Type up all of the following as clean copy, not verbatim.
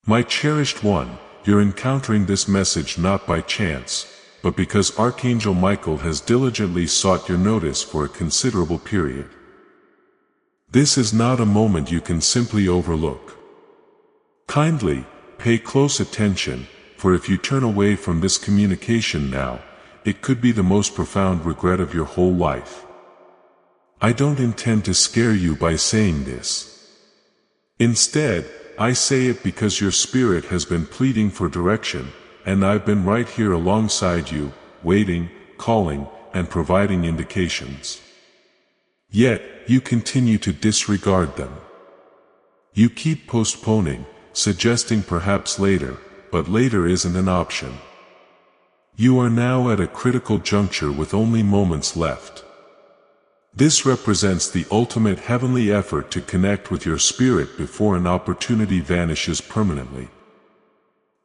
My cherished one, you're encountering this message not by chance, but because Archangel Michael has diligently sought your notice for a considerable period. This is not a moment you can simply overlook. Kindly, pay close attention, for if you turn away from this communication now, it could be the most profound regret of your whole life. I don't intend to scare you by saying this. Instead, I say it because your spirit has been pleading for direction, and I've been right here alongside you, waiting, calling, and providing indications. Yet, you continue to disregard them. You keep postponing, suggesting perhaps later, but later isn't an option. You are now at a critical juncture with only moments left. This represents the ultimate heavenly effort to connect with your spirit before an opportunity vanishes permanently.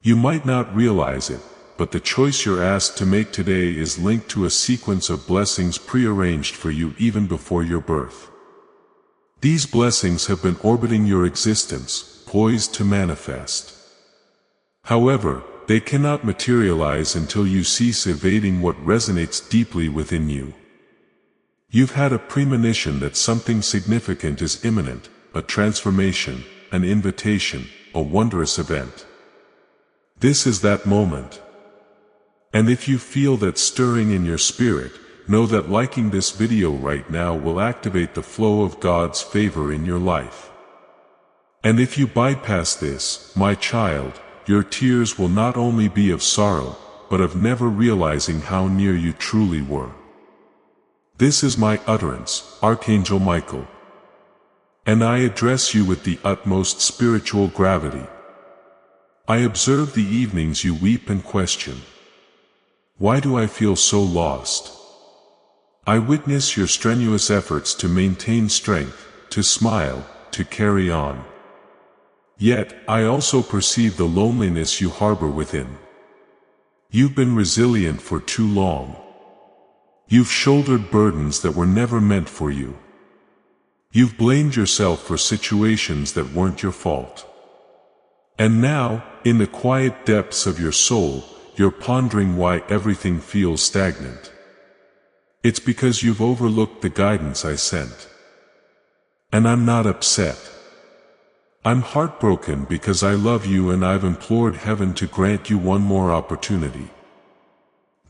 You might not realize it, but the choice you're asked to make today is linked to a sequence of blessings prearranged for you even before your birth. These blessings have been orbiting your existence, poised to manifest. However, they cannot materialize until you cease evading what resonates deeply within you. You've had a premonition that something significant is imminent, a transformation, an invitation, a wondrous event. This is that moment. And if you feel that stirring in your spirit, know that liking this video right now will activate the flow of God's favor in your life. And if you bypass this, my child, your tears will not only be of sorrow, but of never realizing how near you truly were. This is my utterance, Archangel Michael. And I address you with the utmost spiritual gravity. I observe the evenings you weep and question. Why do I feel so lost? I witness your strenuous efforts to maintain strength, to smile, to carry on. Yet, I also perceive the loneliness you harbor within. You've been resilient for too long. You've shouldered burdens that were never meant for you. You've blamed yourself for situations that weren't your fault. And now, in the quiet depths of your soul, you're pondering why everything feels stagnant. It's because you've overlooked the guidance I sent. And I'm not upset. I'm heartbroken because I love you and I've implored heaven to grant you one more opportunity.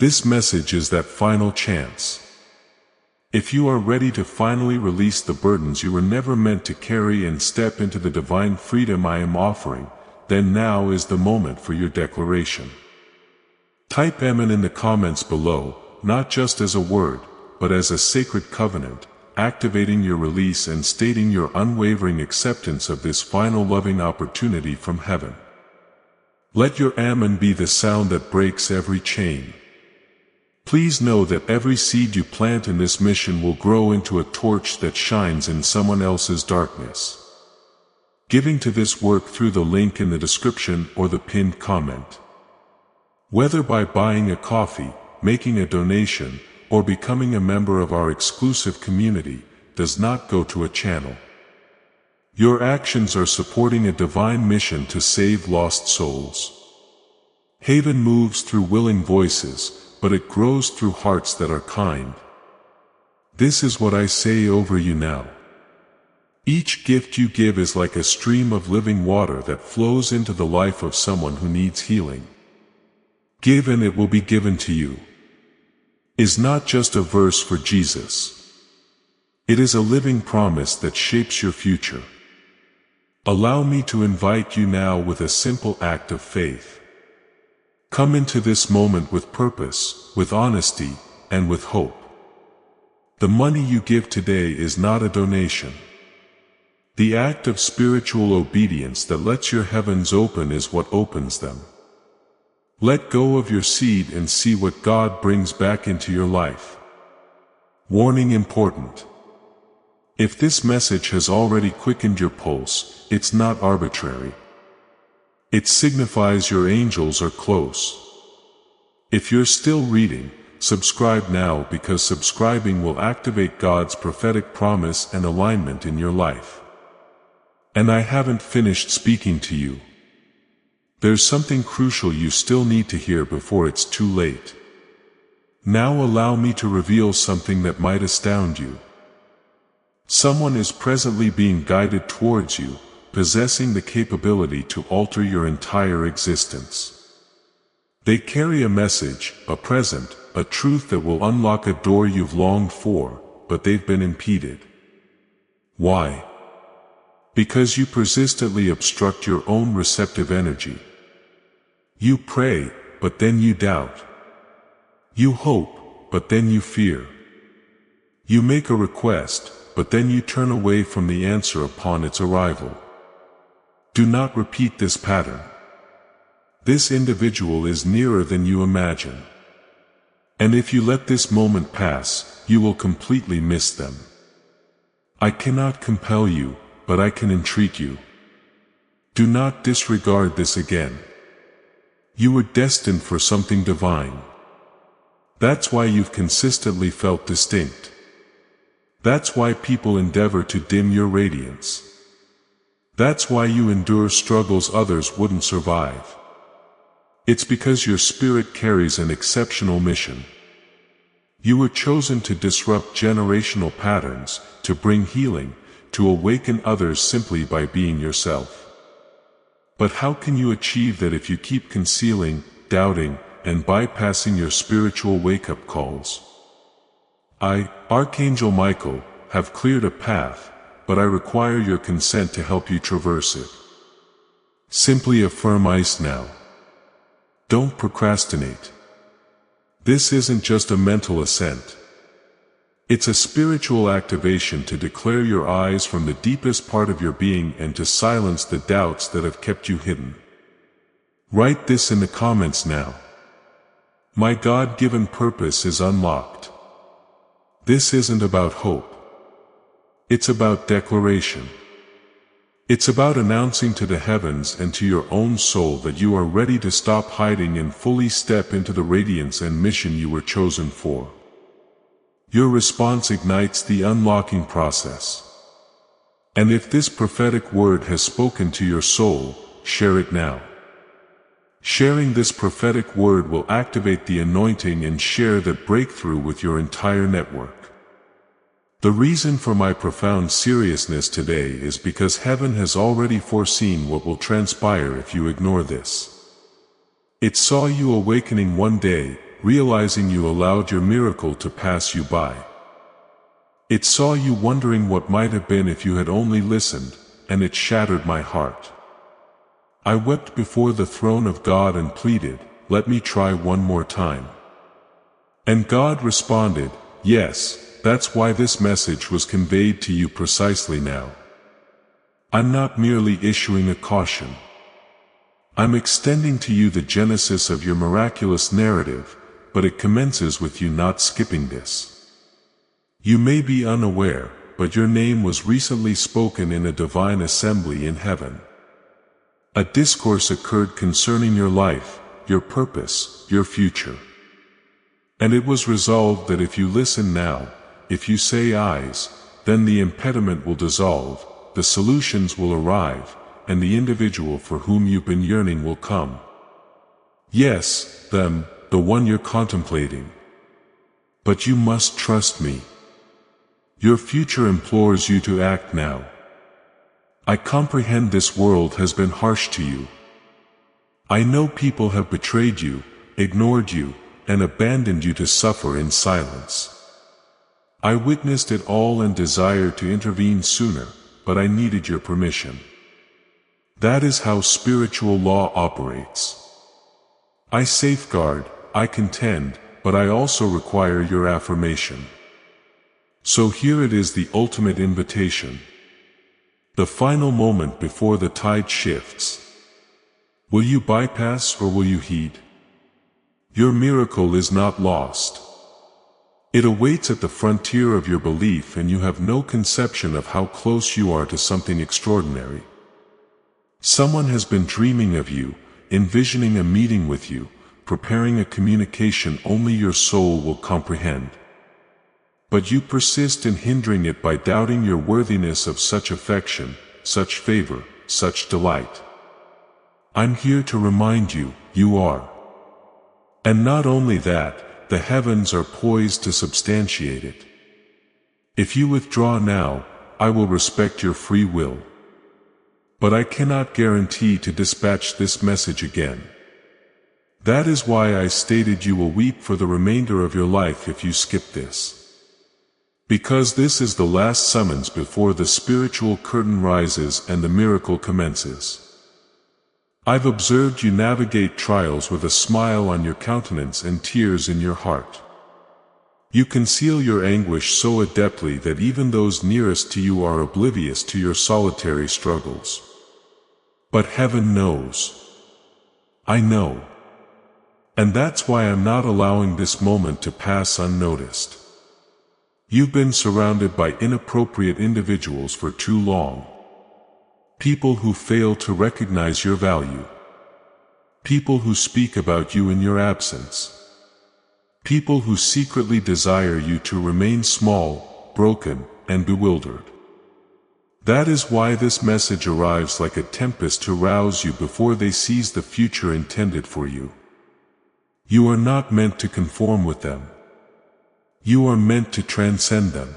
This message is that final chance. If you are ready to finally release the burdens you were never meant to carry and step into the divine freedom I am offering, then now is the moment for your declaration. Type Amen in the comments below, not just as a word, but as a sacred covenant, activating your release and stating your unwavering acceptance of this final loving opportunity from heaven. Let your Amen be the sound that breaks every chain. Please know that every seed you plant in this mission will grow into a torch that shines in someone else's darkness. Giving to this work through the link in the description or the pinned comment. Whether by buying a coffee, making a donation, or becoming a member of our exclusive community, does not go to a channel. Your actions are supporting a divine mission to save lost souls. Haven moves through willing voices, but it grows through hearts that are kind. This is what I say over you now. Each gift you give is like a stream of living water that flows into the life of someone who needs healing. Give and it will be given to you is not just a verse for Jesus. It is a living promise that shapes your future. Allow me to invite you now with a simple act of faith. Come into this moment with purpose, with honesty, and with hope. The money you give today is not a donation. The act of spiritual obedience that lets your heavens open is what opens them. Let go of your seed and see what God brings back into your life. Warning important. If this message has already quickened your pulse, it's not arbitrary. It signifies your angels are close. If you're still reading, subscribe now because subscribing will activate God's prophetic promise and alignment in your life. And I haven't finished speaking to you. There's something crucial you still need to hear before it's too late. Now allow me to reveal something that might astound you. Someone is presently being guided towards you, possessing the capability to alter your entire existence. They carry a message, a present, a truth that will unlock a door you've longed for, but they've been impeded. Why? Because you persistently obstruct your own receptive energy. You pray, but then you doubt. You hope, but then you fear. You make a request, but then you turn away from the answer upon its arrival. Do not repeat this pattern. This individual is nearer than you imagine. And if you let this moment pass, you will completely miss them. I cannot compel you, but I can entreat you. Do not disregard this again. You were destined for something divine. That's why you've consistently felt distinct. That's why people endeavor to dim your radiance. That's why you endure struggles others wouldn't survive. It's because your spirit carries an exceptional mission. You were chosen to disrupt generational patterns, to bring healing, to awaken others simply by being yourself. But how can you achieve that if you keep concealing, doubting, and bypassing your spiritual wake-up calls? I, Archangel Michael, have cleared a path, but I require your consent to help you traverse it. Simply affirm "Ice" now. Don't procrastinate. This isn't just a mental assent. It's a spiritual activation to declare your eyes from the deepest part of your being and to silence the doubts that have kept you hidden. Write this in the comments now. My God-given purpose is unlocked. This isn't about hope. It's about declaration. It's about announcing to the heavens and to your own soul that you are ready to stop hiding and fully step into the radiance and mission you were chosen for. Your response ignites the unlocking process. And if this prophetic word has spoken to your soul, share it now. Sharing this prophetic word will activate the anointing and share that breakthrough with your entire network. The reason for my profound seriousness today is because heaven has already foreseen what will transpire if you ignore this. It saw you awakening one day, realizing you allowed your miracle to pass you by. It saw you wondering what might have been if you had only listened, and it shattered my heart. I wept before the throne of God and pleaded, "Let me try one more time." And God responded, "Yes. That's why this message was conveyed to you precisely now. I'm not merely issuing a caution. I'm extending to you the genesis of your miraculous narrative, but it commences with you not skipping this. You may be unaware, but your name was recently spoken in a divine assembly in heaven. A discourse occurred concerning your life, your purpose, your future. And it was resolved that if you listen now, if you say "Eyes," then the impediment will dissolve, the solutions will arrive, and the individual for whom you've been yearning will come. Yes, them, the one you're contemplating. But you must trust me. Your future implores you to act now. I comprehend this world has been harsh to you. I know people have betrayed you, ignored you, and abandoned you to suffer in silence. I witnessed it all and desired to intervene sooner, but I needed your permission. That is how spiritual law operates. I safeguard, I contend, but I also require your affirmation. So here it is, the ultimate invitation. The final moment before the tide shifts. Will you bypass or will you heed? Your miracle is not lost. It awaits at the frontier of your belief, and you have no conception of how close you are to something extraordinary. Someone has been dreaming of you, envisioning a meeting with you, preparing a communication only your soul will comprehend. But you persist in hindering it by doubting your worthiness of such affection, such favor, such delight. I'm here to remind you, you are. And not only that, the heavens are poised to substantiate it. If you withdraw now, I will respect your free will. But I cannot guarantee to dispatch this message again. That is why I stated you will weep for the remainder of your life if you skip this. Because this is the last summons before the spiritual curtain rises and the miracle commences. I've observed you navigate trials with a smile on your countenance and tears in your heart. You conceal your anguish so adeptly that even those nearest to you are oblivious to your solitary struggles. But heaven knows. I know. And that's why I'm not allowing this moment to pass unnoticed. You've been surrounded by inappropriate individuals for too long. People who fail to recognize your value. People who speak about you in your absence. People who secretly desire you to remain small, broken, and bewildered. That is why this message arrives like a tempest to rouse you before they seize the future intended for you. You are not meant to conform with them. You are meant to transcend them.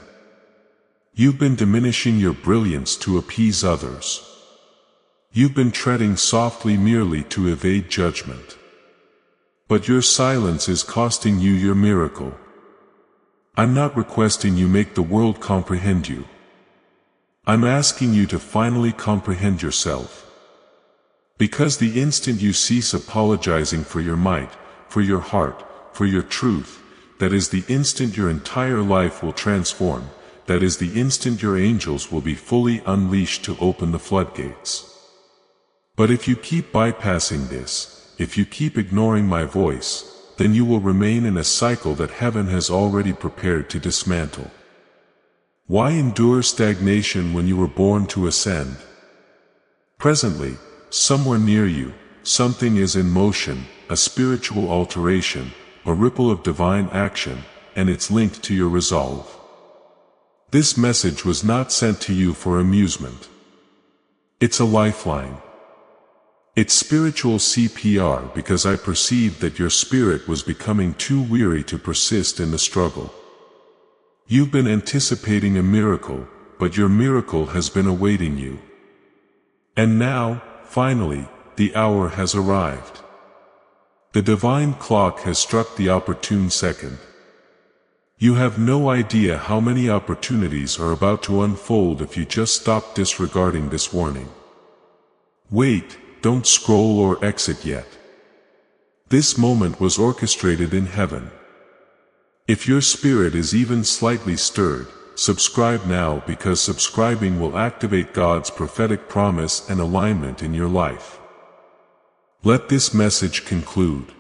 You've been diminishing your brilliance to appease others. You've been treading softly merely to evade judgment. But your silence is costing you your miracle. I'm not requesting you make the world comprehend you. I'm asking you to finally comprehend yourself. Because the instant you cease apologizing for your might, for your heart, for your truth, that is the instant your entire life will transform, that is the instant your angels will be fully unleashed to open the floodgates. But if you keep bypassing this, if you keep ignoring my voice, then you will remain in a cycle that heaven has already prepared to dismantle. Why endure stagnation when you were born to ascend? Presently, somewhere near you, something is in motion, a spiritual alteration, a ripple of divine action, and it's linked to your resolve. This message was not sent to you for amusement. It's a lifeline. It's spiritual CPR because I perceived that your spirit was becoming too weary to persist in the struggle. You've been anticipating a miracle, but your miracle has been awaiting you. And now, finally, the hour has arrived. The divine clock has struck the opportune second. You have no idea how many opportunities are about to unfold if you just stop disregarding this warning. Wait, don't scroll or exit yet. This moment was orchestrated in heaven. If your spirit is even slightly stirred, subscribe now because subscribing will activate God's prophetic promise and alignment in your life. Let this message conclude.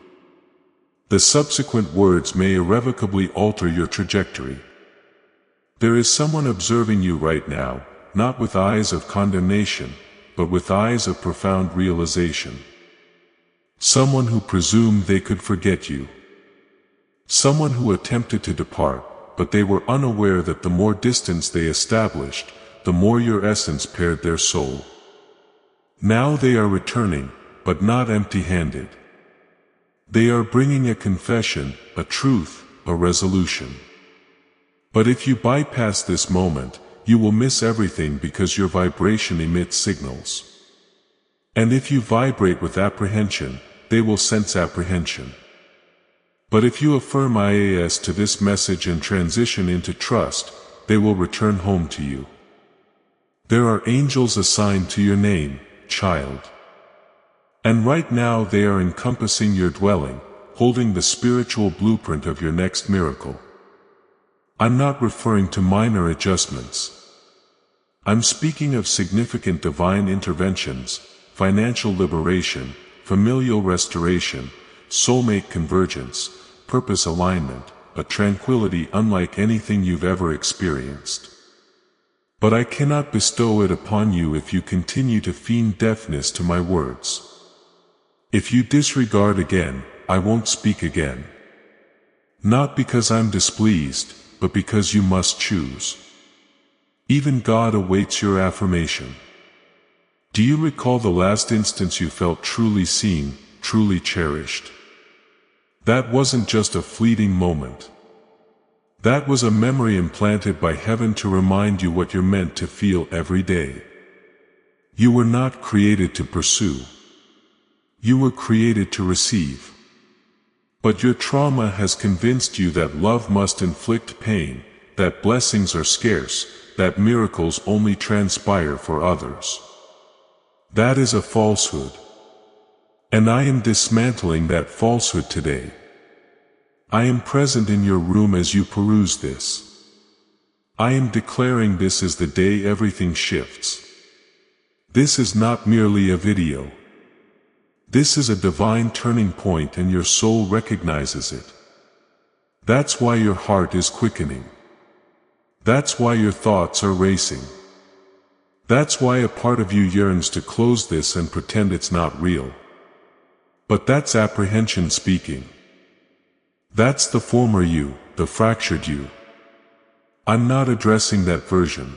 The subsequent words may irrevocably alter your trajectory. There is someone observing you right now, not with eyes of condemnation, but with eyes of profound realization. Someone who presumed they could forget you. Someone who attempted to depart, but they were unaware that the more distance they established, the more your essence paired their soul. Now they are returning, but not empty-handed. They are bringing a confession, a truth, a resolution. But if you bypass this moment, you will miss everything because your vibration emits signals. And if you vibrate with apprehension, they will sense apprehension. But if you affirm IAS to this message and transition into trust, they will return home to you. There are angels assigned to your name, child. And right now they are encompassing your dwelling, holding the spiritual blueprint of your next miracle. I'm not referring to minor adjustments. I'm speaking of significant divine interventions, financial liberation, familial restoration, soulmate convergence, purpose alignment, a tranquility unlike anything you've ever experienced. But I cannot bestow it upon you if you continue to feign deafness to my words. If you disregard again, I won't speak again. Not because I'm displeased, but because you must choose. Even God awaits your affirmation. Do you recall the last instance you felt truly seen, truly cherished? That wasn't just a fleeting moment. That was a memory implanted by heaven to remind you what you're meant to feel every day. You were not created to pursue. You were created to receive. But your trauma has convinced you that love must inflict pain, that blessings are scarce, that miracles only transpire for others. That is a falsehood. And I am dismantling that falsehood today. I am present in your room as you peruse this. I am declaring this is the day everything shifts. This is not merely a video. This is a divine turning point and your soul recognizes it. That's why your heart is quickening. That's why your thoughts are racing. That's why a part of you yearns to close this and pretend it's not real. But that's apprehension speaking. That's the former you, the fractured you. I'm not addressing that version.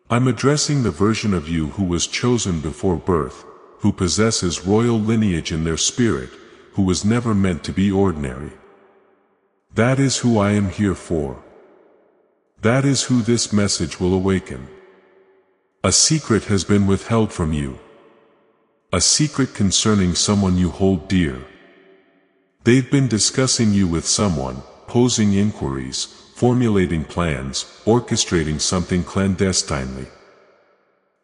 I'm addressing the version of you who was chosen before birth, who possesses royal lineage in their spirit, who was never meant to be ordinary. That is who I am here for. That is who this message will awaken. A secret has been withheld from you. A secret concerning someone you hold dear. They've been discussing you with someone, posing inquiries, formulating plans, orchestrating something clandestinely.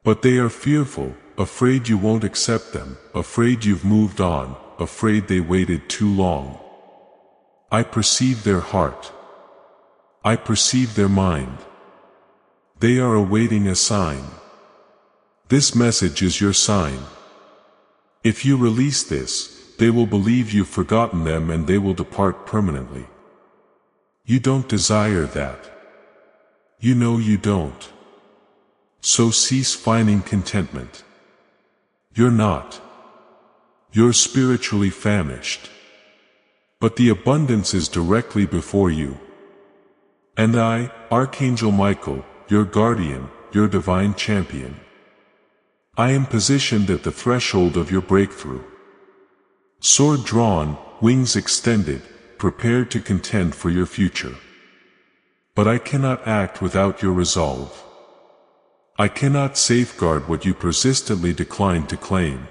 But they are fearful, afraid you won't accept them, afraid you've moved on, afraid they waited too long. I perceive their heart. I perceive their mind. They are awaiting a sign. This message is your sign. If you release this, they will believe you've forgotten them and they will depart permanently. You don't desire that. You know you don't. So cease finding contentment. You're not. You're spiritually famished. But the abundance is directly before you. And I, Archangel Michael, your guardian, your divine champion. I am positioned at the threshold of your breakthrough. Sword drawn, wings extended, prepared to contend for your future. But I cannot act without your resolve. I cannot safeguard what you persistently decline to claim.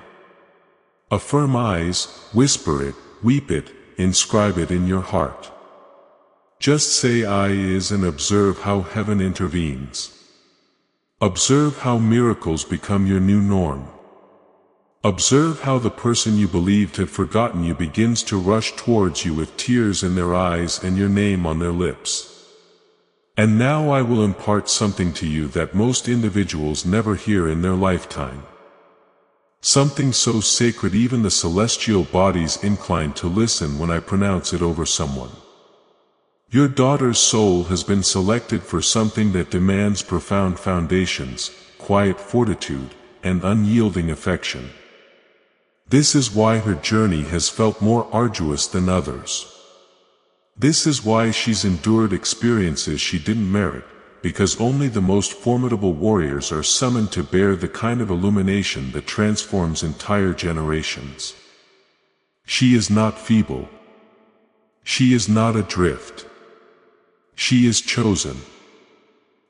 Affirm eyes, whisper it, weep it, inscribe it in your heart. Just say I is and observe how heaven intervenes. Observe how miracles become your new norm. Observe how the person you believed had forgotten you begins to rush towards you with tears in their eyes and your name on their lips. And now I will impart something to you that most individuals never hear in their lifetime. Something so sacred even the celestial bodies incline to listen when I pronounce it over someone. Your daughter's soul has been selected for something that demands profound foundations, quiet fortitude, and unyielding affection. This is why her journey has felt more arduous than others. This is why she's endured experiences she didn't merit, because only the most formidable warriors are summoned to bear the kind of illumination that transforms entire generations. She is not feeble. She is not adrift. She is chosen.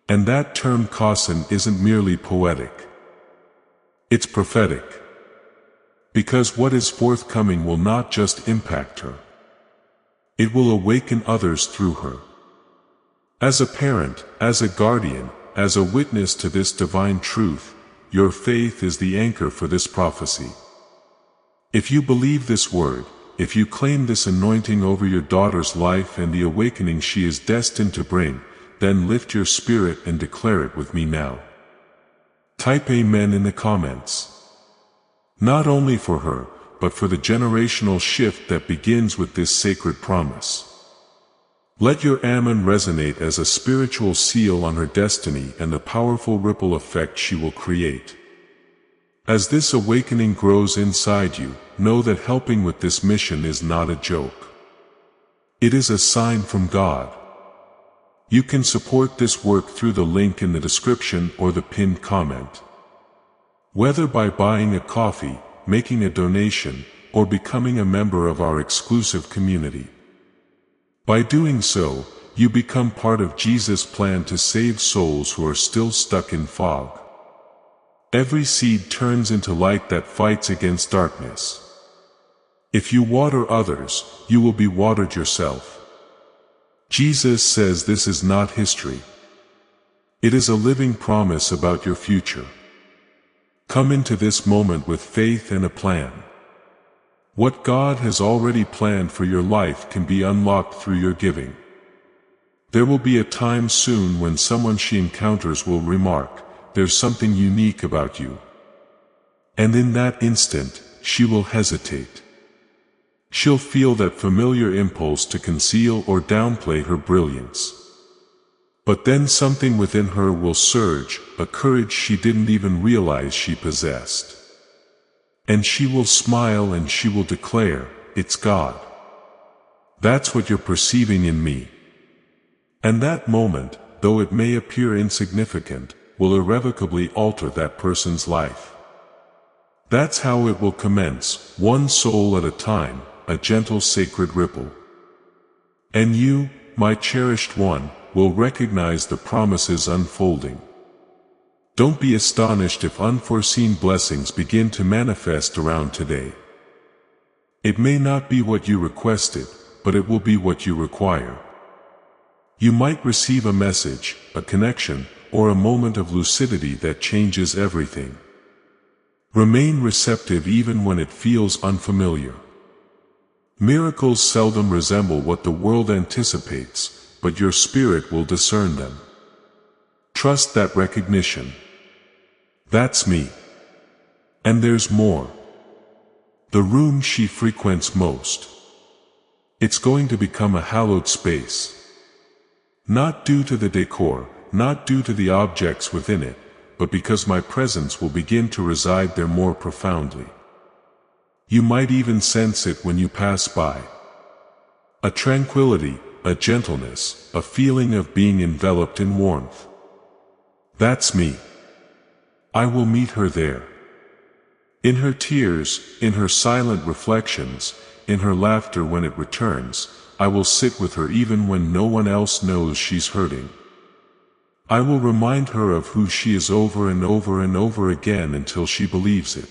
And that term chosen isn't merely poetic. It's prophetic. Because what is forthcoming will not just impact her. It will awaken others through her. As a parent, as a guardian, as a witness to this divine truth, your faith is the anchor for this prophecy. If you believe this word, if you claim this anointing over your daughter's life and the awakening she is destined to bring, then lift your spirit and declare it with me now. Type Amen in the comments. Not only for her, but for the generational shift that begins with this sacred promise. Let your Amen resonate as a spiritual seal on her destiny and the powerful ripple effect she will create. As this awakening grows inside you, know that helping with this mission is not a joke. It is a sign from God. You can support this work through the link in the description or the pinned comment. Whether by buying a coffee, making a donation, or becoming a member of our exclusive community. By doing so, you become part of Jesus' plan to save souls who are still stuck in fog. Every seed turns into light that fights against darkness. If you water others, you will be watered yourself. Jesus says this is not history. It is a living promise about your future. Come into this moment with faith and a plan. What God has already planned for your life can be unlocked through your giving. There will be a time soon when someone she encounters will remark, "There's something unique about you." And in that instant, she will hesitate. She'll feel that familiar impulse to conceal or downplay her brilliance. But then something within her will surge, a courage she didn't even realize she possessed. And she will smile and she will declare, "It's God. That's what you're perceiving in me." And that moment, though it may appear insignificant, will irrevocably alter that person's life. That's how it will commence, one soul at a time, a gentle sacred ripple. And you, my cherished one, will recognize the promises unfolding. Don't be astonished if unforeseen blessings begin to manifest around today. It may not be what you requested, but it will be what you require. You might receive a message, a connection, or a moment of lucidity that changes everything. Remain receptive even when it feels unfamiliar. Miracles seldom resemble what the world anticipates, but your spirit will discern them. Trust that recognition. That's me. And there's more. The room she frequents most. It's going to become a hallowed space. Not due to the decor, not due to the objects within it, but because my presence will begin to reside there more profoundly. You might even sense it when you pass by. A tranquility, a gentleness, a feeling of being enveloped in warmth. That's me. I will meet her there. In her tears, in her silent reflections, in her laughter when it returns, I will sit with her even when no one else knows she's hurting. I will remind her of who she is over and over and over again until she believes it.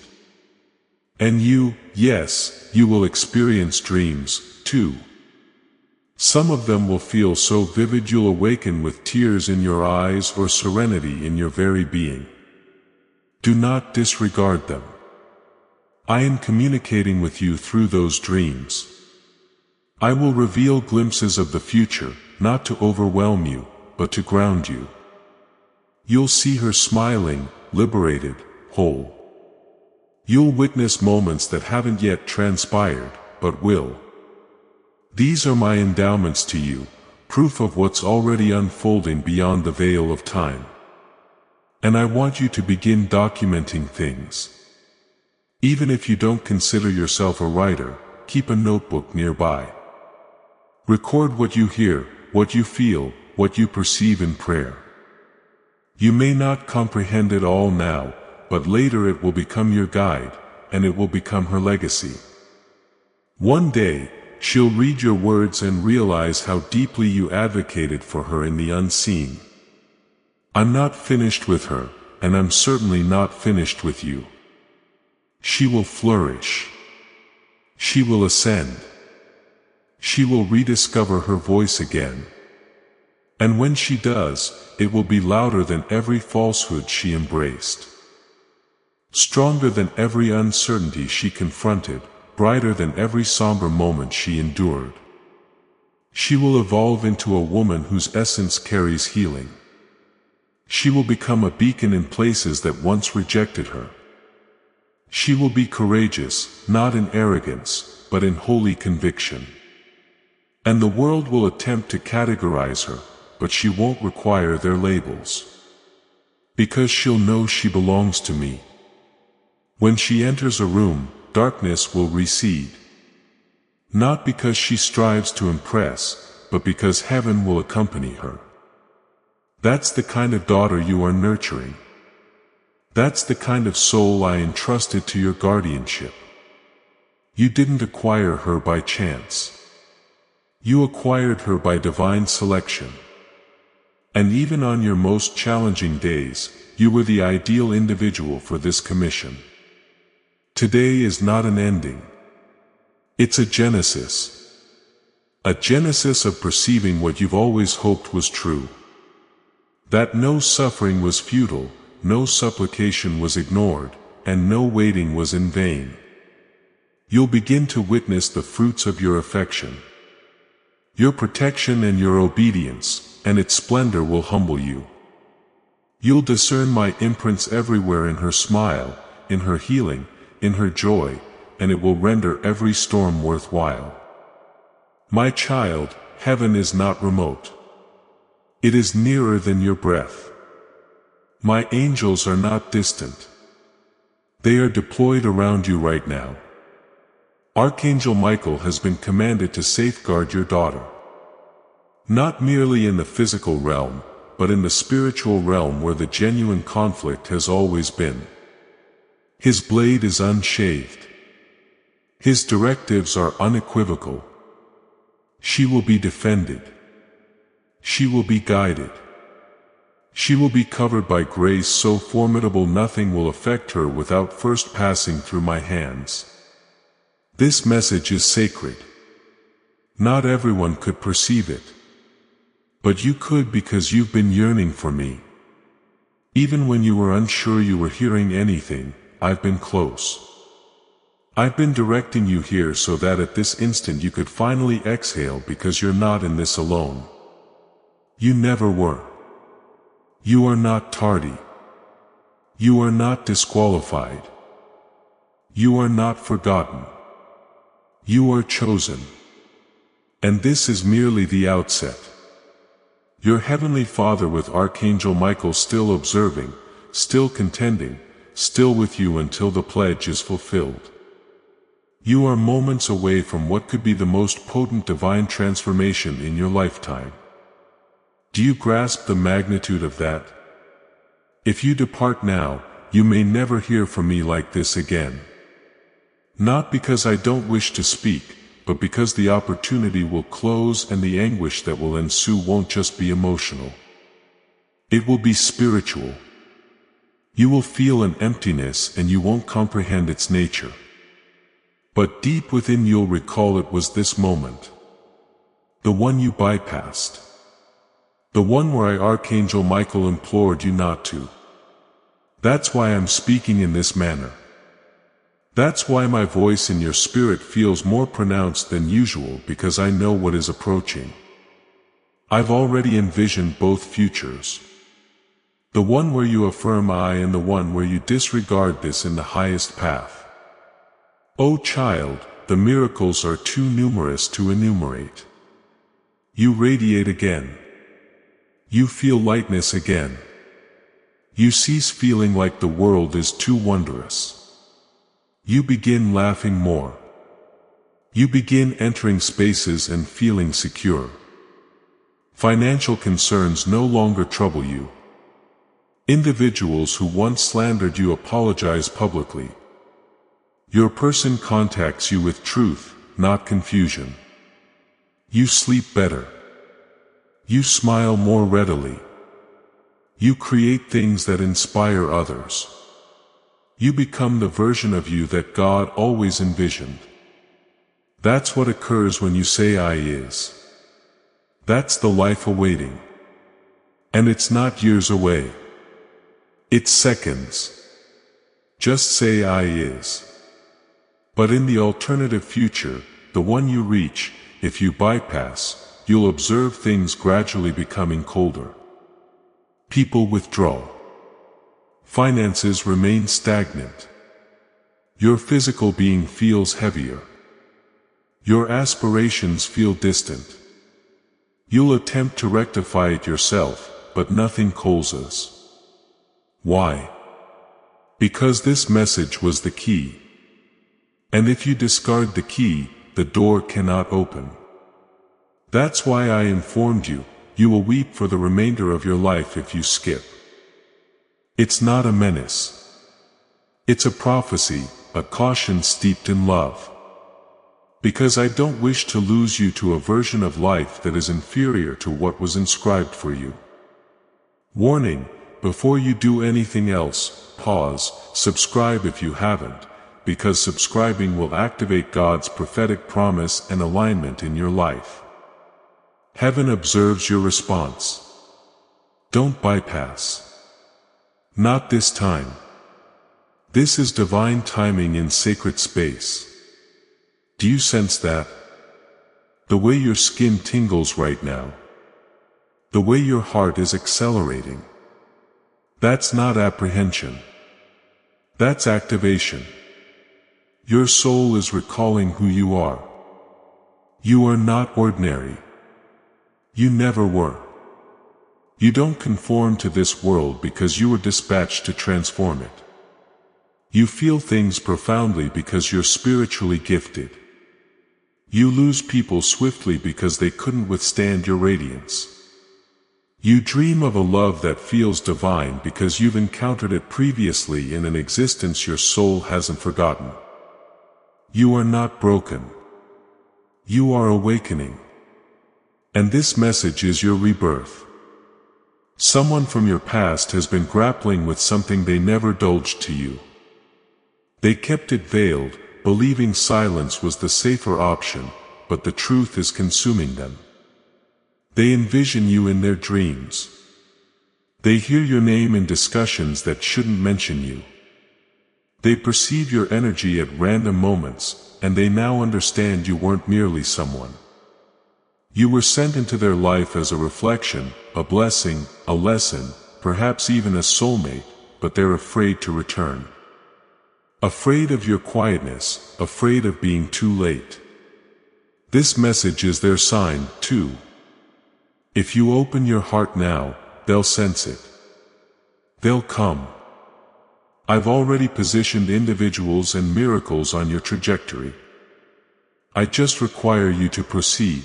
And you, yes, you will experience dreams, too. Some of them will feel so vivid you'll awaken with tears in your eyes or serenity in your very being. Do not disregard them. I am communicating with you through those dreams. I will reveal glimpses of the future, not to overwhelm you, but to ground you. You'll see her smiling, liberated, whole. You'll witness moments that haven't yet transpired, but will. These are my endowments to you, proof of what's already unfolding beyond the veil of time. And I want you to begin documenting things. Even if you don't consider yourself a writer, keep a notebook nearby. Record what you hear, what you feel, what you perceive in prayer. You may not comprehend it all now, but later it will become your guide, and it will become her legacy. One day, she'll read your words and realize how deeply you advocated for her in the unseen. I'm not finished with her, and I'm certainly not finished with you. She will flourish. She will ascend. She will rediscover her voice again. And when she does, it will be louder than every falsehood she embraced. Stronger than every uncertainty she confronted, brighter than every somber moment she endured. She will evolve into a woman whose essence carries healing. She will become a beacon in places that once rejected her. She will be courageous, not in arrogance, but in holy conviction. And the world will attempt to categorize her, but she won't require their labels. Because she'll know she belongs to me. When she enters a room, darkness will recede. Not because she strives to impress, but because heaven will accompany her. That's the kind of daughter you are nurturing. That's the kind of soul I entrusted to your guardianship. You didn't acquire her by chance. You acquired her by divine selection. And even on your most challenging days, you were the ideal individual for this commission. Today is not an ending. It's a genesis. A genesis of perceiving what you've always hoped was true. That no suffering was futile, no supplication was ignored, and no waiting was in vain. You'll begin to witness the fruits of your affection, your protection and your obedience, and its splendor will humble you. You'll discern my imprints everywhere in her smile, in her healing, in her joy, and it will render every storm worthwhile. My child, heaven is not remote. It is nearer than your breath. My angels are not distant. They are deployed around you right now. Archangel Michael has been commanded to safeguard your daughter. Not merely in the physical realm, but in the spiritual realm where the genuine conflict has always been. His blade is unshaved. His directives are unequivocal. She will be defended. She will be guided. She will be covered by grace so formidable nothing will affect her without first passing through my hands. This message is sacred. Not everyone could perceive it. But you could because you've been yearning for me. Even when you were unsure you were hearing anything, I've been close. I've been directing you here so that at this instant you could finally exhale because you're not in this alone. You never were. You are not tardy. You are not disqualified. You are not forgotten. You are chosen. And this is merely the outset. Your Heavenly Father with Archangel Michael still observing, still contending, still with you until the pledge is fulfilled. You are moments away from what could be the most potent divine transformation in your lifetime. Do you grasp the magnitude of that? If you depart now, you may never hear from me like this again. Not because I don't wish to speak, but because the opportunity will close and the anguish that will ensue won't just be emotional. It will be spiritual. You will feel an emptiness and you won't comprehend its nature. But deep within you'll recall it was this moment. The one you bypassed. The one where Archangel Michael implored you not to. That's why I'm speaking in this manner. That's why my voice in your spirit feels more pronounced than usual because I know what is approaching. I've already envisioned both futures. The one where you affirm I and the one where you disregard this in the highest path. O child, the miracles are too numerous to enumerate. You radiate again. You feel lightness again. You cease feeling like the world is too wondrous. You begin laughing more. You begin entering spaces and feeling secure. Financial concerns no longer trouble you. Individuals who once slandered you apologize publicly. Your person contacts you with truth, not confusion. You sleep better. You smile more readily. You create things that inspire others. You become the version of you that God always envisioned. That's what occurs when you say I is. That's the life awaiting. And it's not years away. It's seconds. Just say I is. But in the alternative future, the one you reach, if you bypass, you'll observe things gradually becoming colder. People withdraw. Finances remain stagnant. Your physical being feels heavier. Your aspirations feel distant. You'll attempt to rectify it yourself, but nothing closes. Why? Because this message was the key. And if you discard the key, the door cannot open. That's why I informed you, you will weep for the remainder of your life if you skip. It's not a menace. It's a prophecy, a caution steeped in love. Because I don't wish to lose you to a version of life that is inferior to what was inscribed for you. Warning, before you do anything else, pause, subscribe if you haven't, because subscribing will activate God's prophetic promise and alignment in your life. Heaven observes your response. Don't bypass. Not this time. This is divine timing in sacred space. Do you sense that? The way your skin tingles right now. The way your heart is accelerating. That's not apprehension. That's activation. Your soul is recalling who you are. You are not ordinary. You never were. You don't conform to this world because you were dispatched to transform it. You feel things profoundly because you're spiritually gifted. You lose people swiftly because they couldn't withstand your radiance. You dream of a love that feels divine because you've encountered it previously in an existence your soul hasn't forgotten. You are not broken. You are awakening. And this message is your rebirth. Someone from your past has been grappling with something they never divulged to you. They kept it veiled, believing silence was the safer option, but the truth is consuming them. They envision you in their dreams. They hear your name in discussions that shouldn't mention you. They perceive your energy at random moments, and they now understand you weren't merely someone. You were sent into their life as a reflection, a blessing, a lesson, perhaps even a soulmate, but they're afraid to return. Afraid of your quietness, afraid of being too late. This message is their sign, too. If you open your heart now, they'll sense it. They'll come. I've already positioned individuals and miracles on your trajectory. I just require you to proceed.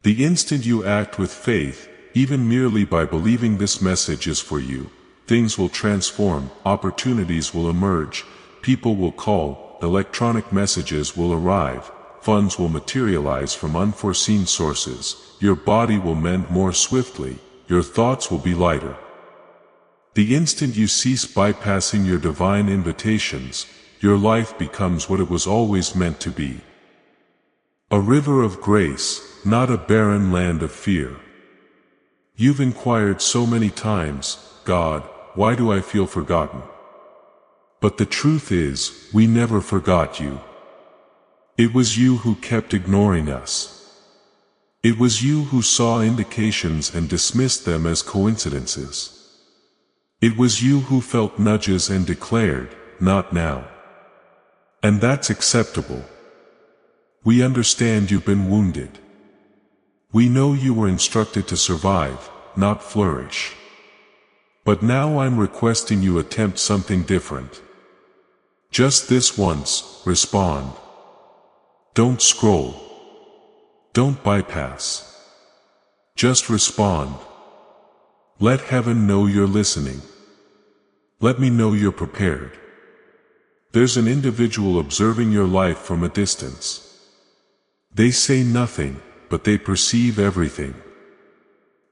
The instant you act with faith, even merely by believing this message is for you, things will transform, opportunities will emerge, people will call, electronic messages will arrive, funds will materialize from unforeseen sources, your body will mend more swiftly, your thoughts will be lighter. The instant you cease bypassing your divine invitations, your life becomes what it was always meant to be. A river of grace, not a barren land of fear. You've inquired so many times, God, why do I feel forgotten? But the truth is, we never forgot you. It was you who kept ignoring us. It was you who saw indications and dismissed them as coincidences. It was you who felt nudges and declared, not now. And that's acceptable. We understand you've been wounded. We know you were instructed to survive, not flourish. But now I'm requesting you attempt something different. Just this once, respond. Don't scroll. Don't bypass. Just respond. Let heaven know you're listening. Let me know you're prepared. There's an individual observing your life from a distance. They say nothing, but they perceive everything.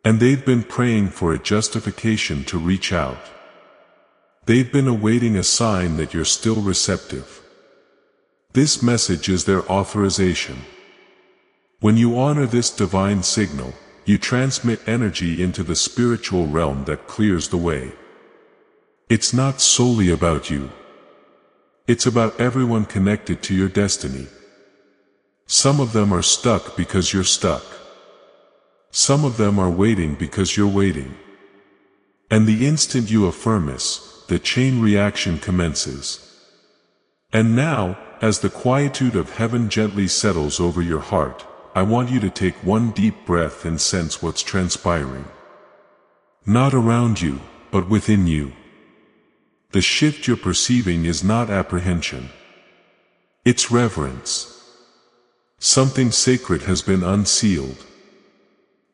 And they've been praying for a justification to reach out. They've been awaiting a sign that you're still receptive. This message is their authorization. When you honor this divine signal, you transmit energy into the spiritual realm that clears the way. It's not solely about you. It's about everyone connected to your destiny. Some of them are stuck because you're stuck. Some of them are waiting because you're waiting. And the instant you affirm this, the chain reaction commences. And now, as the quietude of heaven gently settles over your heart, I want you to take one deep breath and sense what's transpiring. Not around you, but within you. The shift you're perceiving is not apprehension. It's reverence. Something sacred has been unsealed.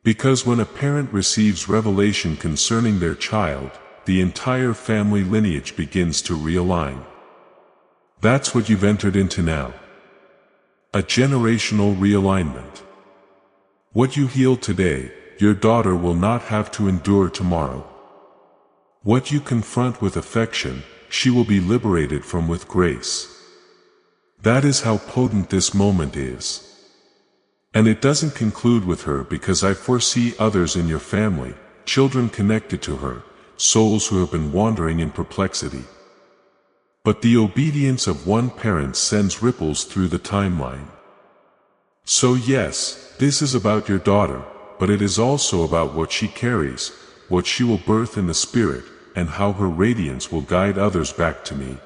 Because when a parent receives revelation concerning their child, the entire family lineage begins to realign. That's what you've entered into now. A generational realignment. What you heal today, your daughter will not have to endure tomorrow. What you confront with affection, she will be liberated from with grace. That is how potent this moment is. And it doesn't conclude with her, because I foresee others in your family, children connected to her, souls who have been wandering in perplexity. But the obedience of one parent sends ripples through the timeline. So yes, this is about your daughter, but it is also about what she carries, what she will birth in the spirit, and how her radiance will guide others back to me.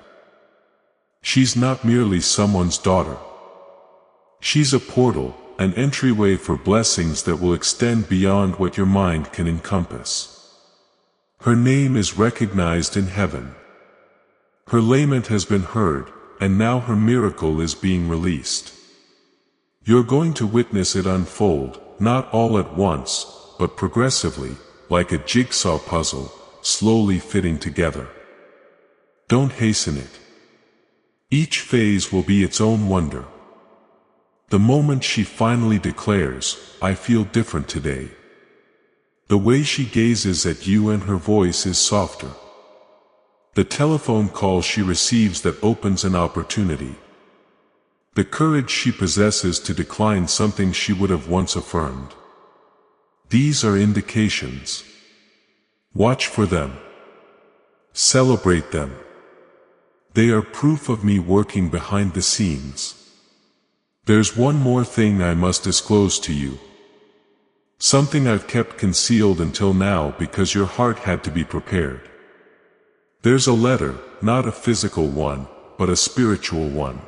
She's not merely someone's daughter. She's a portal, an entryway for blessings that will extend beyond what your mind can encompass. Her name is recognized in heaven. Her lament has been heard, and now her miracle is being released. You're going to witness it unfold, not all at once, but progressively, like a jigsaw puzzle, slowly fitting together. Don't hasten it. Each phase will be its own wonder. The moment she finally declares, "I feel different today," the way she gazes at you and her voice is softer. The telephone call she receives that opens an opportunity. The courage she possesses to decline something she would have once affirmed. These are indications. Watch for them. Celebrate them. They are proof of me working behind the scenes. There's one more thing I must disclose to you. Something I've kept concealed until now because your heart had to be prepared. There's a letter, not a physical one, but a spiritual one.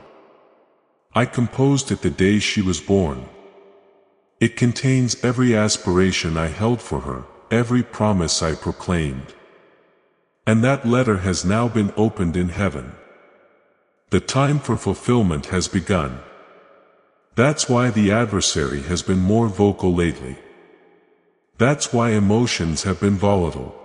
I composed it the day she was born. It contains every aspiration I held for her, every promise I proclaimed. And that letter has now been opened in heaven. The time for fulfillment has begun. That's why the adversary has been more vocal lately. That's why emotions have been volatile.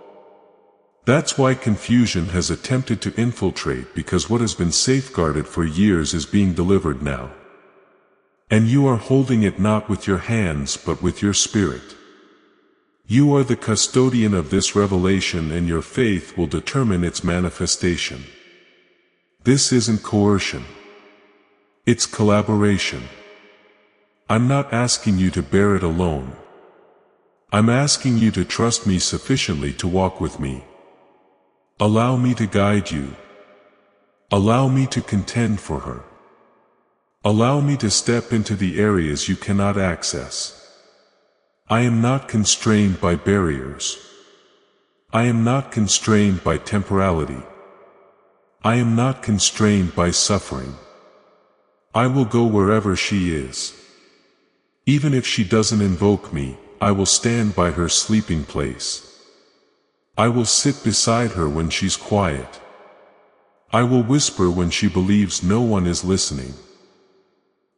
That's why confusion has attempted to infiltrate, because what has been safeguarded for years is being delivered now. And you are holding it not with your hands but with your spirit. You are the custodian of this revelation, and your faith will determine its manifestation. This isn't coercion. It's collaboration. I'm not asking you to bear it alone. I'm asking you to trust me sufficiently to walk with me. Allow me to guide you. Allow me to contend for her. Allow me to step into the areas you cannot access. I am not constrained by barriers. I am not constrained by temporality. I am not constrained by suffering. I will go wherever she is. Even if she doesn't invoke me, I will stand by her sleeping place. I will sit beside her when she's quiet. I will whisper when she believes no one is listening.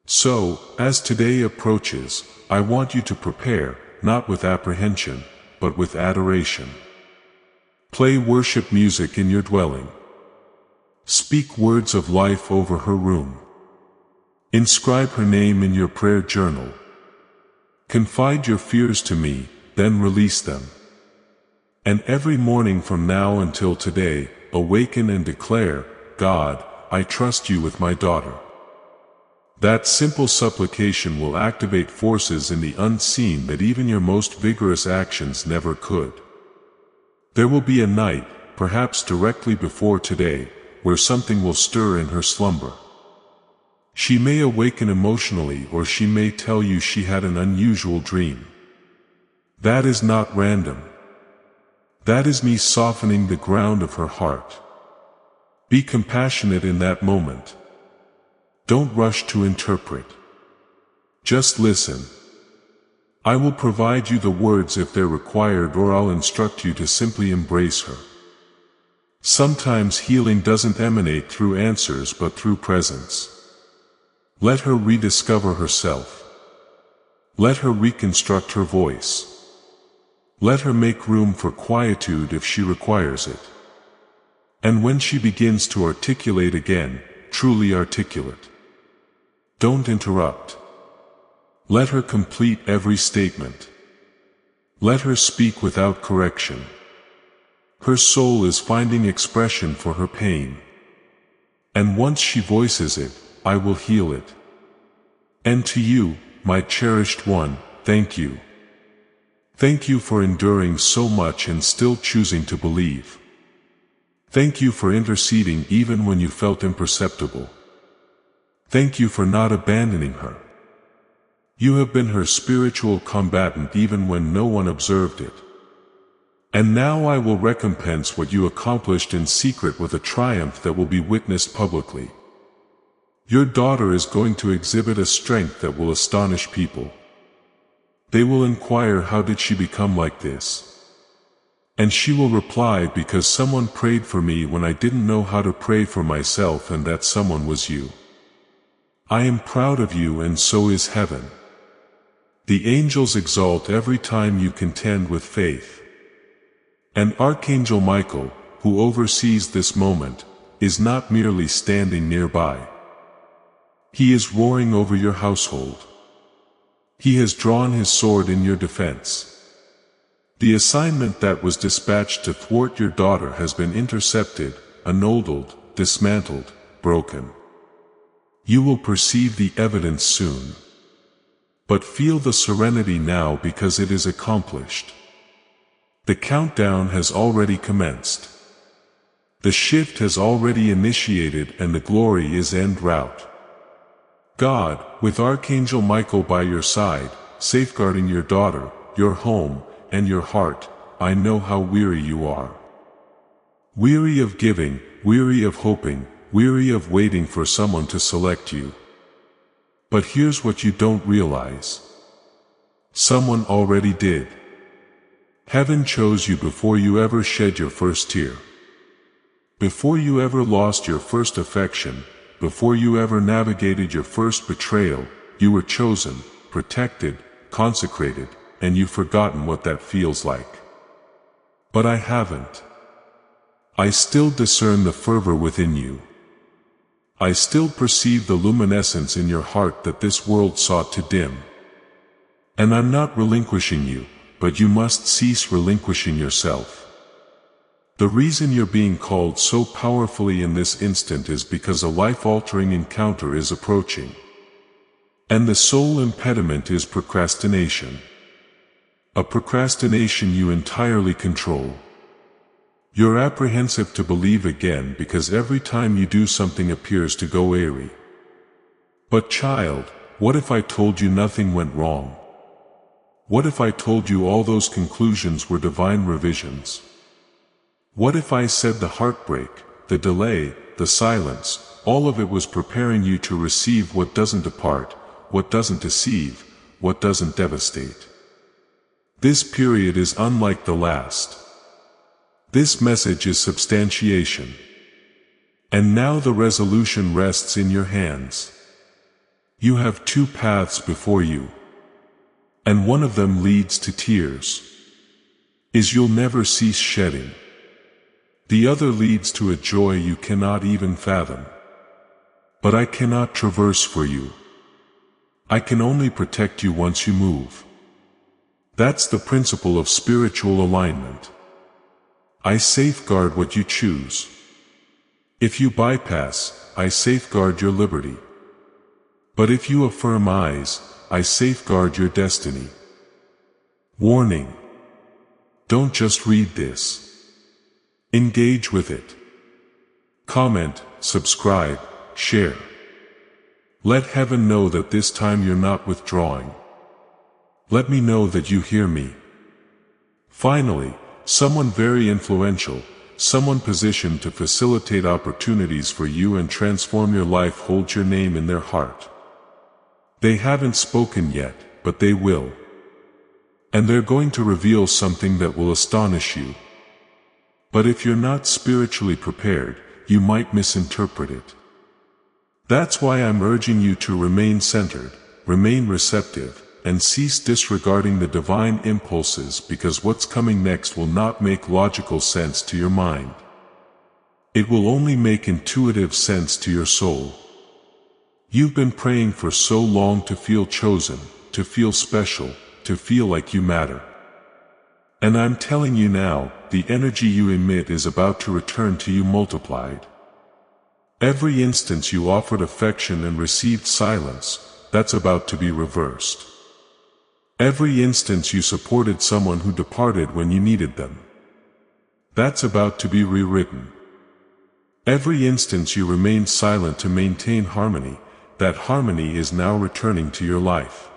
So, as today approaches, I want you to prepare, not with apprehension, but with adoration. Play worship music in your dwelling. Speak words of life over her room. Inscribe her name in your prayer journal. Confide your fears to me, then release them. And every morning from now until today, awaken and declare, "God, I trust you with my daughter." That simple supplication will activate forces in the unseen that even your most vigorous actions never could. There will be a night, perhaps directly before today, where something will stir in her slumber. She may awaken emotionally, or she may tell you she had an unusual dream. That is not random. That is me softening the ground of her heart. Be compassionate in that moment. Don't rush to interpret. Just listen. I will provide you the words if they're required, or I'll instruct you to simply embrace her. Sometimes healing doesn't emanate through answers but through presence. Let her rediscover herself. Let her reconstruct her voice. Let her make room for quietude if she requires it. And when she begins to articulate again, truly articulate. Don't interrupt. Let her complete every statement. Let her speak without correction. Her soul is finding expression for her pain. And once she voices it, I will heal it. And to you, my cherished one, thank you. Thank you for enduring so much and still choosing to believe. Thank you for interceding even when you felt imperceptible. Thank you for not abandoning her. You have been her spiritual combatant even when no one observed it. And now I will recompense what you accomplished in secret with a triumph that will be witnessed publicly. Your daughter is going to exhibit a strength that will astonish people. They will inquire, how did she become like this? And she will reply, because someone prayed for me when I didn't know how to pray for myself, and that someone was you. I am proud of you, and so is heaven. The angels exalt every time you contend with faith. And Archangel Michael, who oversees this moment, is not merely standing nearby. He is roaring over your household. He has drawn his sword in your defense. The assignment that was dispatched to thwart your daughter has been intercepted, annulled, dismantled, broken. You will perceive the evidence soon. But feel the serenity now, because it is accomplished. The countdown has already commenced. The shift has already initiated, and the glory is en route. God, with Archangel Michael by your side, safeguarding your daughter, your home, and your heart, I know how weary you are. Weary of giving, weary of hoping, weary of waiting for someone to select you. But here's what you don't realize. Someone already did. Heaven chose you before you ever shed your first tear. Before you ever lost your first affection, before you ever navigated your first betrayal, you were chosen, protected, consecrated, and you've forgotten what that feels like. But I haven't. I still discern the fervor within you. I still perceive the luminescence in your heart that this world sought to dim. And I'm not relinquishing you, but you must cease relinquishing yourself. The reason you're being called so powerfully in this instant is because a life-altering encounter is approaching. And the sole impediment is procrastination. A procrastination you entirely control. You're apprehensive to believe again because every time you do something appears to go awry. But child, what if I told you nothing went wrong? What if I told you all those conclusions were divine revisions? What if I said the heartbreak, the delay, the silence, all of it was preparing you to receive what doesn't depart, what doesn't deceive, what doesn't devastate? This period is unlike the last. This message is substantiation. And now the resolution rests in your hands. You have two paths before you. And one of them leads to tears. You'll never cease shedding. The other leads to a joy you cannot even fathom. But I cannot traverse for you. I can only protect you once you move. That's the principle of spiritual alignment. I safeguard what you choose. If you bypass, I safeguard your liberty. But if you affirm I safeguard your destiny. Warning. Don't just read this. Engage with it. Comment, subscribe, share. Let heaven know that this time you're not withdrawing. Let me know that you hear me. Finally, someone very influential, someone positioned to facilitate opportunities for you and transform your life holds your name in their heart. They haven't spoken yet, but they will. And they're going to reveal something that will astonish you. But if you're not spiritually prepared, you might misinterpret it. That's why I'm urging you to remain centered, remain receptive, and cease disregarding the divine impulses, because what's coming next will not make logical sense to your mind. It will only make intuitive sense to your soul. You've been praying for so long to feel chosen, to feel special, to feel like you matter. And I'm telling you now, the energy you emit is about to return to you multiplied. Every instance you offered affection and received silence, that's about to be reversed. Every instance you supported someone who departed when you needed them, that's about to be rewritten. Every instance you remained silent to maintain harmony, that harmony is now returning to your life.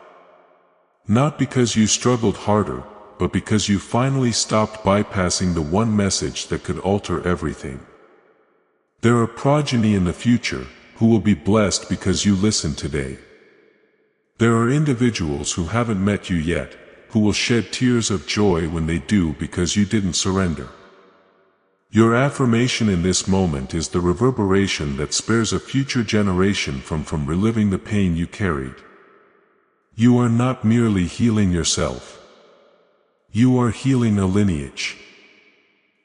Not because you struggled harder, but because you finally stopped bypassing the one message that could alter everything. There are progeny in the future who will be blessed because you listened today. There are individuals who haven't met you yet, who will shed tears of joy when they do because you didn't surrender. Your affirmation in this moment is the reverberation that spares a future generation from reliving the pain you carried. You are not merely healing yourself. You are healing a lineage.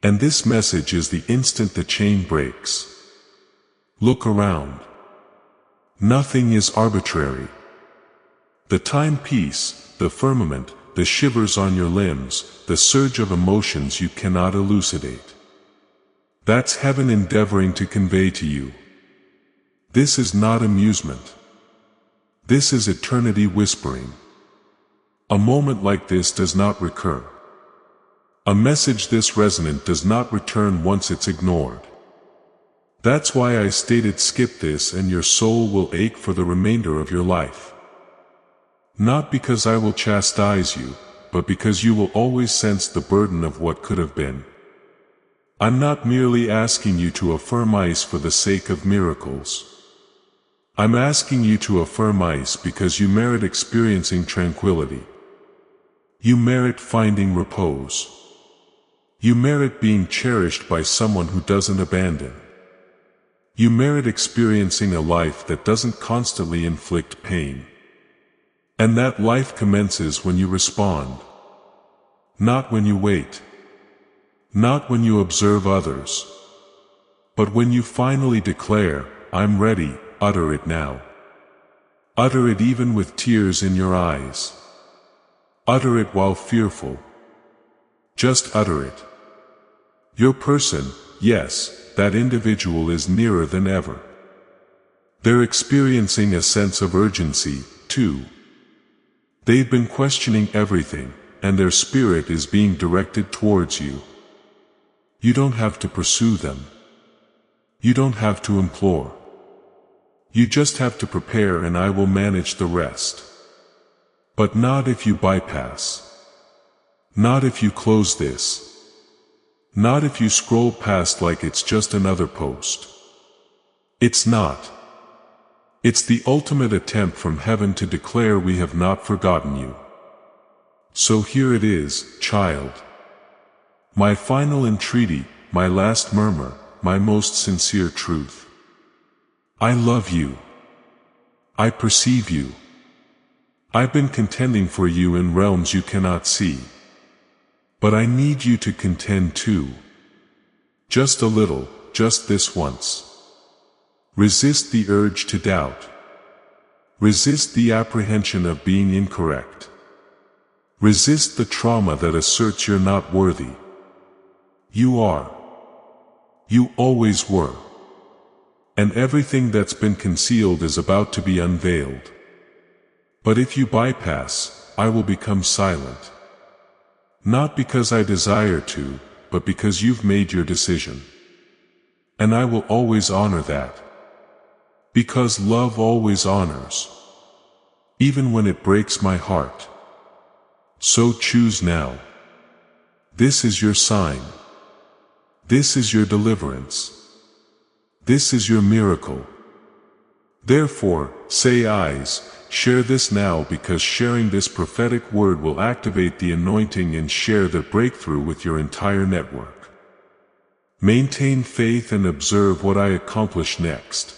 And this message is the instant the chain breaks. Look around. Nothing is arbitrary. The timepiece, the firmament, the shivers on your limbs, the surge of emotions you cannot elucidate. That's heaven endeavoring to convey to you. This is not amusement. This is eternity whispering. A moment like this does not recur. A message this resonant does not return once it's ignored. That's why I stated skip this and your soul will ache for the remainder of your life. Not because I will chastise you, but because you will always sense the burden of what could have been. I'm not merely asking you to affirm ice for the sake of miracles. I'm asking you to affirm ice because you merit experiencing tranquility. You merit finding repose. You merit being cherished by someone who doesn't abandon. You merit experiencing a life that doesn't constantly inflict pain. And that life commences when you respond. Not when you wait. Not when you observe others. But when you finally declare, I'm ready, utter it now. Utter it even with tears in your eyes. Utter it while fearful. Just utter it. Your person, yes, that individual is nearer than ever. They're experiencing a sense of urgency, too. They've been questioning everything, and their spirit is being directed towards you. You don't have to pursue them. You don't have to implore. You just have to prepare and I will manage the rest. But not if you bypass. Not if you close this. Not if you scroll past like it's just another post. It's not. It's the ultimate attempt from heaven to declare we have not forgotten you. So here it is, child. My final entreaty, my last murmur, my most sincere truth. I love you. I perceive you. I've been contending for you in realms you cannot see. But I need you to contend too. Just a little, just this once. Resist the urge to doubt. Resist the apprehension of being incorrect. Resist the trauma that asserts you're not worthy. You are. You always were. And everything that's been concealed is about to be unveiled. But if you bypass, I will become silent. Not because I desire to, but because you've made your decision. And I will always honor that. Because love always honors. Even when it breaks my heart. So choose now. This is your sign. This is your deliverance. This is your miracle. Therefore, say eyes, share this now, because sharing this prophetic word will activate the anointing and share the breakthrough with your entire network. Maintain faith and observe what I accomplish next.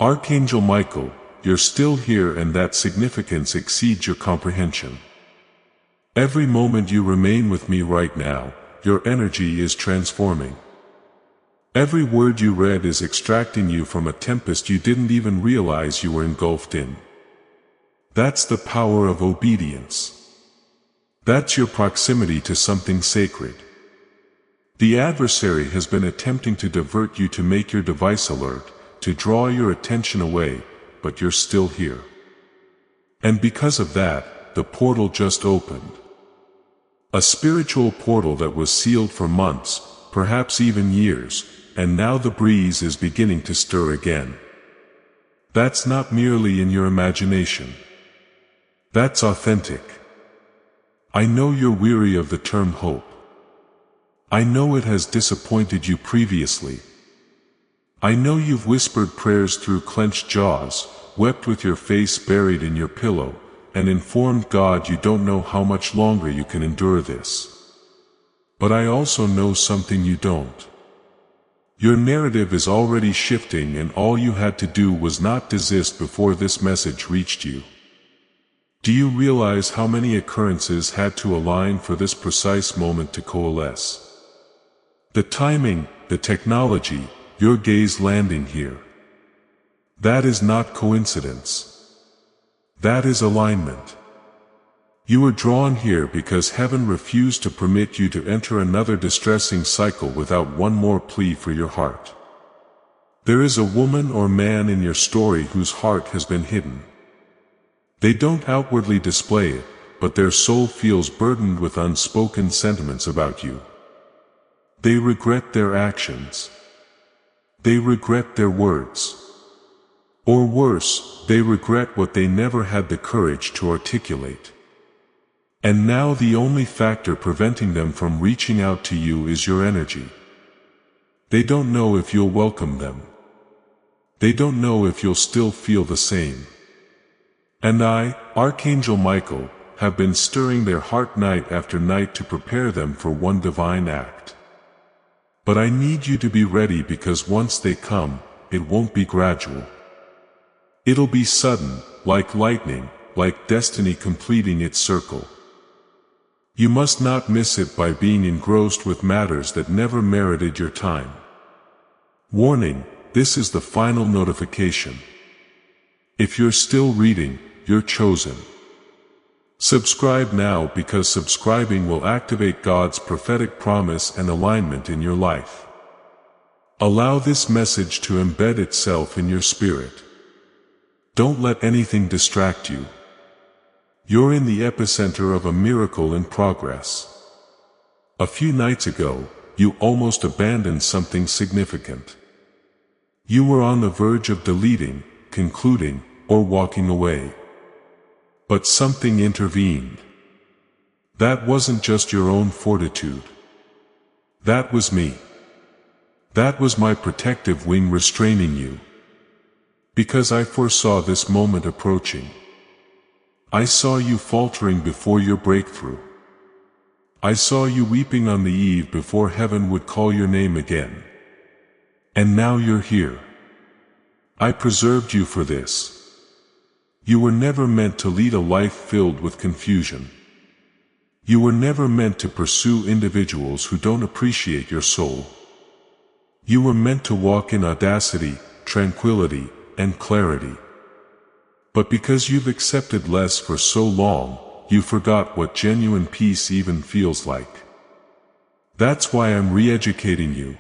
Archangel Michael, you're still here, and that significance exceeds your comprehension. Every moment you remain with me right now, your energy is transforming. Every word you read is extracting you from a tempest you didn't even realize you were engulfed in. That's the power of obedience. That's your proximity to something sacred. The adversary has been attempting to divert you, to make your device alert, to draw your attention away, but you're still here. And because of that, the portal just opened. A spiritual portal that was sealed for months, perhaps even years, and now the breeze is beginning to stir again. That's not merely in your imagination. That's authentic. I know you're weary of the term hope. I know it has disappointed you previously. I know you've whispered prayers through clenched jaws, wept with your face buried in your pillow, and informed God you don't know how much longer you can endure this. But I also know something you don't. Your narrative is already shifting, and all you had to do was not desist before this message reached you. Do you realize how many occurrences had to align for this precise moment to coalesce? The timing, the technology, your gaze landing here. That is not coincidence. That is alignment. You were drawn here because heaven refused to permit you to enter another distressing cycle without one more plea for your heart. There is a woman or man in your story whose heart has been hidden. They don't outwardly display it, but their soul feels burdened with unspoken sentiments about you. They regret their actions. They regret their words. Or worse, they regret what they never had the courage to articulate. And now the only factor preventing them from reaching out to you is your energy. They don't know if you'll welcome them. They don't know if you'll still feel the same. And I, Archangel Michael, have been stirring their heart night after night to prepare them for one divine act. But I need you to be ready, because once they come, it won't be gradual. It'll be sudden, like lightning, like destiny completing its circle. You must not miss it by being engrossed with matters that never merited your time. Warning, this is the final notification. If you're still reading, you're chosen. Subscribe now, because subscribing will activate God's prophetic promise and alignment in your life. Allow this message to embed itself in your spirit. Don't let anything distract you. You're in the epicenter of a miracle in progress. A few nights ago, you almost abandoned something significant. You were on the verge of deleting, concluding, or walking away. But something intervened. That wasn't just your own fortitude. That was me. That was my protective wing restraining you. Because I foresaw this moment approaching. I saw you faltering before your breakthrough. I saw you weeping on the eve before heaven would call your name again. And now you're here. I preserved you for this. You were never meant to lead a life filled with confusion. You were never meant to pursue individuals who don't appreciate your soul. You were meant to walk in audacity, tranquility, and clarity. But because you've accepted less for so long, you forgot what genuine peace even feels like. That's why I'm re-educating you.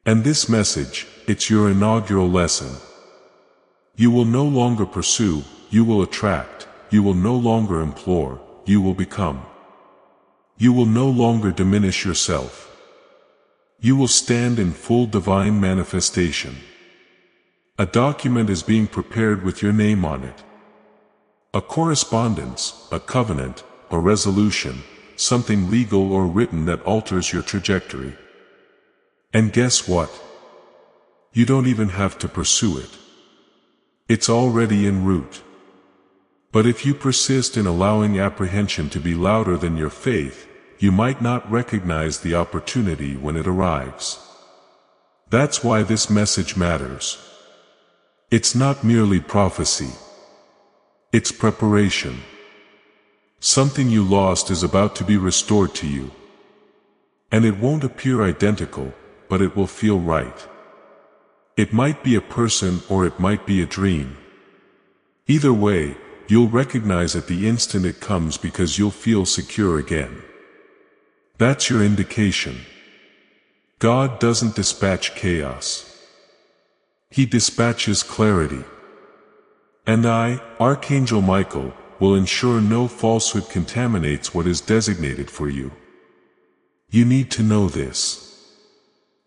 And this message, it's your inaugural lesson. You will no longer pursue, you will attract. You will no longer implore, you will become. You will no longer diminish yourself. You will stand in full divine manifestation. A document is being prepared with your name on it. A correspondence, a covenant, a resolution, something legal or written that alters your trajectory. And guess what? You don't even have to pursue it. It's already en route. But if you persist in allowing apprehension to be louder than your faith, you might not recognize the opportunity when it arrives. That's why this message matters. It's not merely prophecy. It's preparation. Something you lost is about to be restored to you. And it won't appear identical, but it will feel right. It might be a person or it might be a dream. Either way, you'll recognize at the instant it comes because you'll feel secure again. That's your indication. God doesn't dispatch chaos. He dispatches clarity. And I, Archangel Michael, will ensure no falsehood contaminates what is designated for you. You need to know this.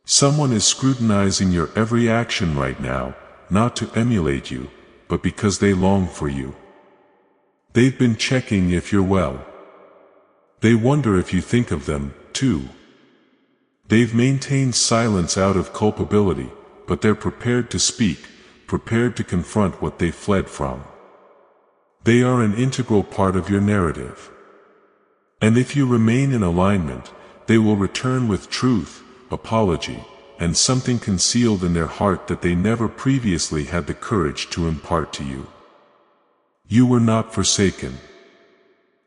Someone is scrutinizing your every action right now, not to emulate you, but because they long for you. They've been checking if you're well. They wonder if you think of them, too. They've maintained silence out of culpability, but they're prepared to speak, prepared to confront what they fled from. They are an integral part of your narrative. And if you remain in alignment, they will return with truth, apology, and something concealed in their heart that they never previously had the courage to impart to you. You were not forsaken.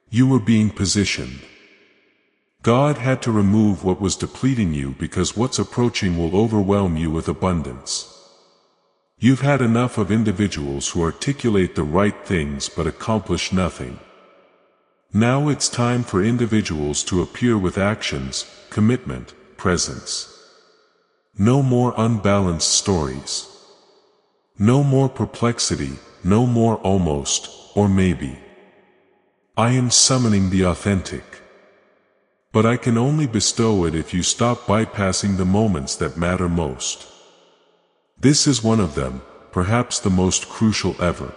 You were being positioned. God had to remove what was depleting you because what's approaching will overwhelm you with abundance. You've had enough of individuals who articulate the right things but accomplish nothing. Now it's time for individuals to appear with actions, commitment, presence. No more unbalanced stories. No more perplexity, no more almost, or maybe. I am summoning the authentic. But I can only bestow it if you stop bypassing the moments that matter most. This is one of them, perhaps the most crucial ever.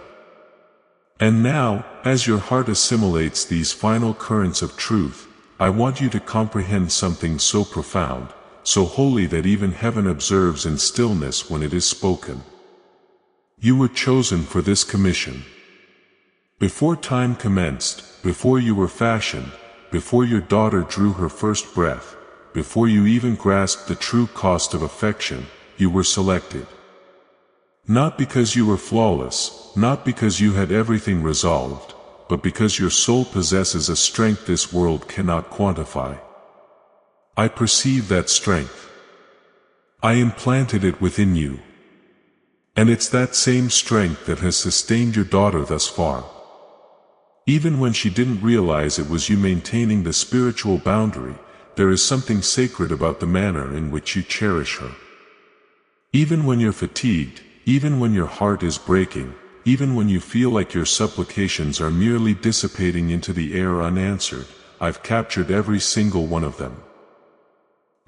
And now, as your heart assimilates these final currents of truth, I want you to comprehend something so profound, so holy that even heaven observes in stillness when it is spoken. You were chosen for this commission. Before time commenced, before you were fashioned, before your daughter drew her first breath, before you even grasped the true cost of affection, you were selected. Not because you were flawless, not because you had everything resolved, but because your soul possesses a strength this world cannot quantify. I perceive that strength. I implanted it within you. And it's that same strength that has sustained your daughter thus far. Even when she didn't realize it was you maintaining the spiritual boundary, there is something sacred about the manner in which you cherish her. Even when you're fatigued, even when your heart is breaking, even when you feel like your supplications are merely dissipating into the air unanswered, I've captured every single one of them.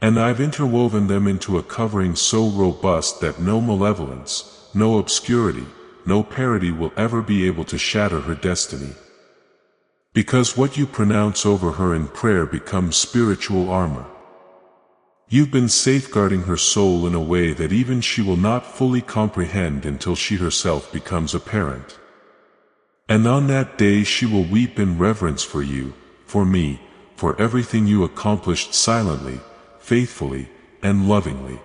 And I've interwoven them into a covering so robust that no malevolence, no obscurity, no parody will ever be able to shatter her destiny. Because what you pronounce over her in prayer becomes spiritual armor. You've been safeguarding her soul in a way that even she will not fully comprehend until she herself becomes a parent. And on that day she will weep in reverence for you, for me, for everything you accomplished silently, faithfully, and lovingly.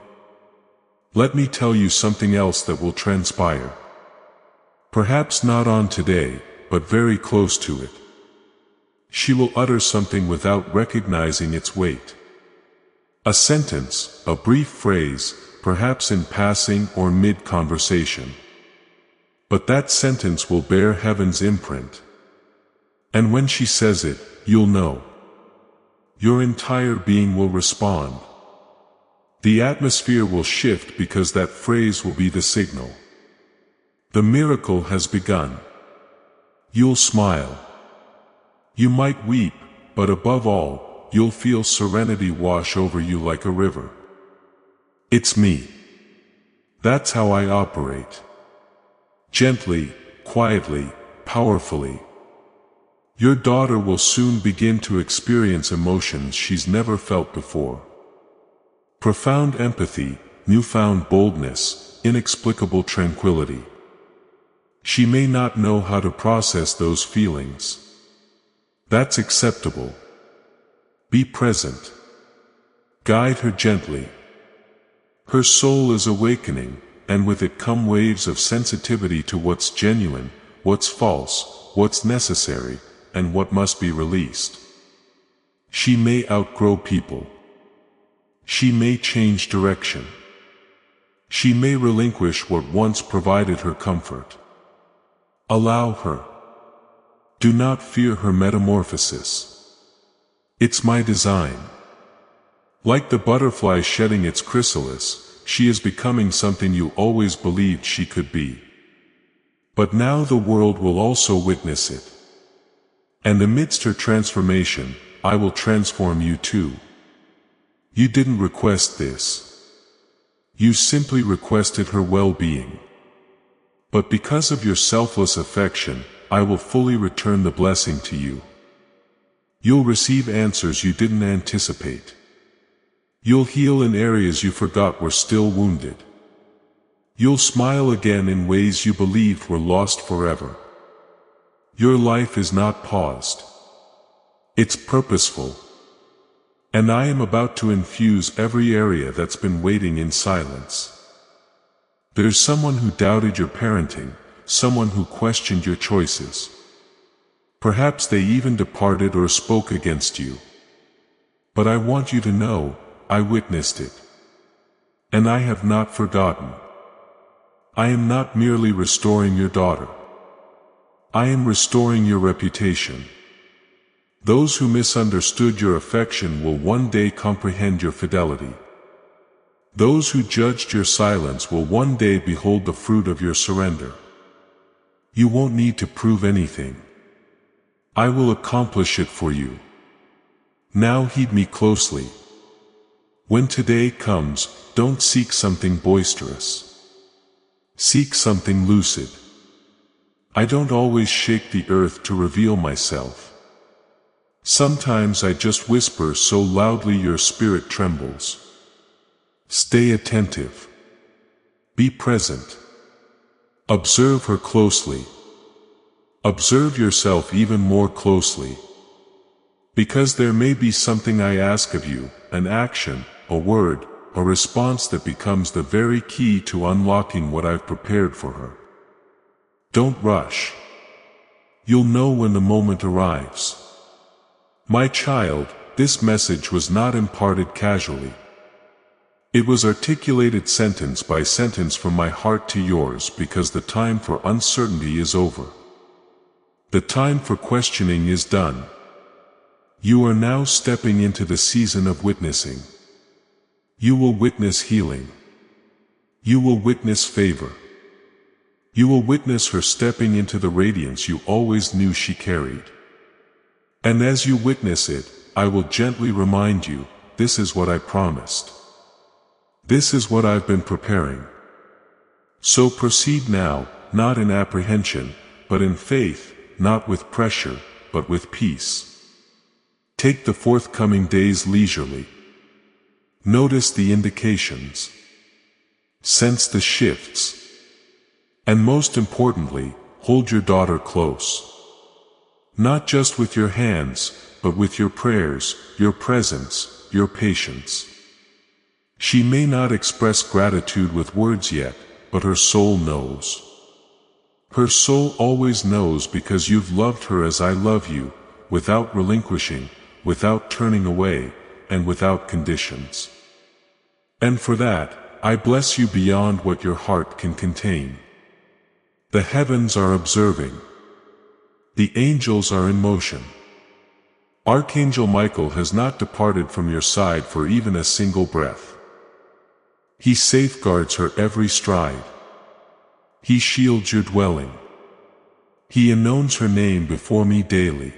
Let me tell you something else that will transpire. Perhaps not on today, but very close to it. She will utter something without recognizing its weight. A sentence, a brief phrase, perhaps in passing or mid-conversation. But that sentence will bear heaven's imprint. And when she says it, you'll know. Your entire being will respond. The atmosphere will shift because that phrase will be the signal. The miracle has begun. You'll smile. You might weep, but above all, you'll feel serenity wash over you like a river. It's me. That's how I operate. Gently, quietly, powerfully. Your daughter will soon begin to experience emotions she's never felt before. Profound empathy, newfound boldness, inexplicable tranquility. She may not know how to process those feelings. That's acceptable. Be present. Guide her gently. Her soul is awakening, and with it come waves of sensitivity to what's genuine, what's false, what's necessary, and what must be released. She may outgrow people. She may change direction. She may relinquish what once provided her comfort. Allow her. Do not fear her metamorphosis. It's my design. Like the butterfly shedding its chrysalis, she is becoming something you always believed she could be. But now the world will also witness it. And amidst her transformation, I will transform you too. You didn't request this. You simply requested her well-being. But because of your selfless affection, I will fully return the blessing to you. You'll receive answers you didn't anticipate. You'll heal in areas you forgot were still wounded. You'll smile again in ways you believed were lost forever. Your life is not paused. It's purposeful. And I am about to infuse every area that's been waiting in silence. There's someone who doubted your parenting, someone who questioned your choices. Perhaps they even departed or spoke against you. But I want you to know, I witnessed it. And I have not forgotten. I am not merely restoring your daughter. I am restoring your reputation. Those who misunderstood your affection will one day comprehend your fidelity. Those who judged your silence will one day behold the fruit of your surrender. You won't need to prove anything. I will accomplish it for you. Now heed me closely. When today comes, don't seek something boisterous. Seek something lucid. I don't always shake the earth to reveal myself. Sometimes I just whisper so loudly your spirit trembles. Stay attentive. Be present. Observe her closely. Observe yourself even more closely. Because there may be something I ask of you, an action, a word, a response that becomes the very key to unlocking what I've prepared for her. Don't rush. You'll know when the moment arrives. My child, this message was not imparted casually. It was articulated sentence by sentence from my heart to yours because the time for uncertainty is over. The time for questioning is done. You are now stepping into the season of witnessing. You will witness healing. You will witness favor. You will witness her stepping into the radiance you always knew she carried. And as you witness it, I will gently remind you, this is what I promised. This is what I've been preparing. So proceed now, not in apprehension, but in faith, not with pressure, but with peace. Take the forthcoming days leisurely. Notice the indications. Sense the shifts. And most importantly, hold your daughter close. Not just with your hands, but with your prayers, your presence, your patience. She may not express gratitude with words yet, but her soul knows. Her soul always knows because you've loved her as I love you, without relinquishing, without turning away, and without conditions. And for that, I bless you beyond what your heart can contain. The heavens are observing. The angels are in motion. Archangel Michael has not departed from your side for even a single breath. He safeguards her every stride. He shields your dwelling. He announces her name before me daily.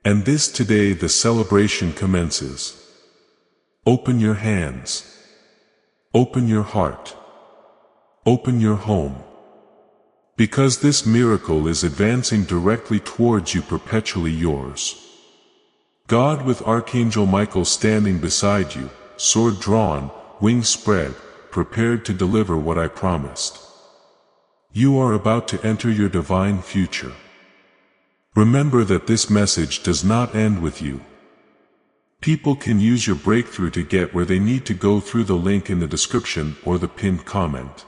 And this today the celebration commences. Open your hands. Open your heart. Open your home. Because this miracle is advancing directly towards you, perpetually yours. God with Archangel Michael standing beside you, sword drawn, wings spread, prepared to deliver what I promised. You are about to enter your divine future. Remember that this message does not end with you. People can use your breakthrough to get where they need to go through the link in the description or the pinned comment.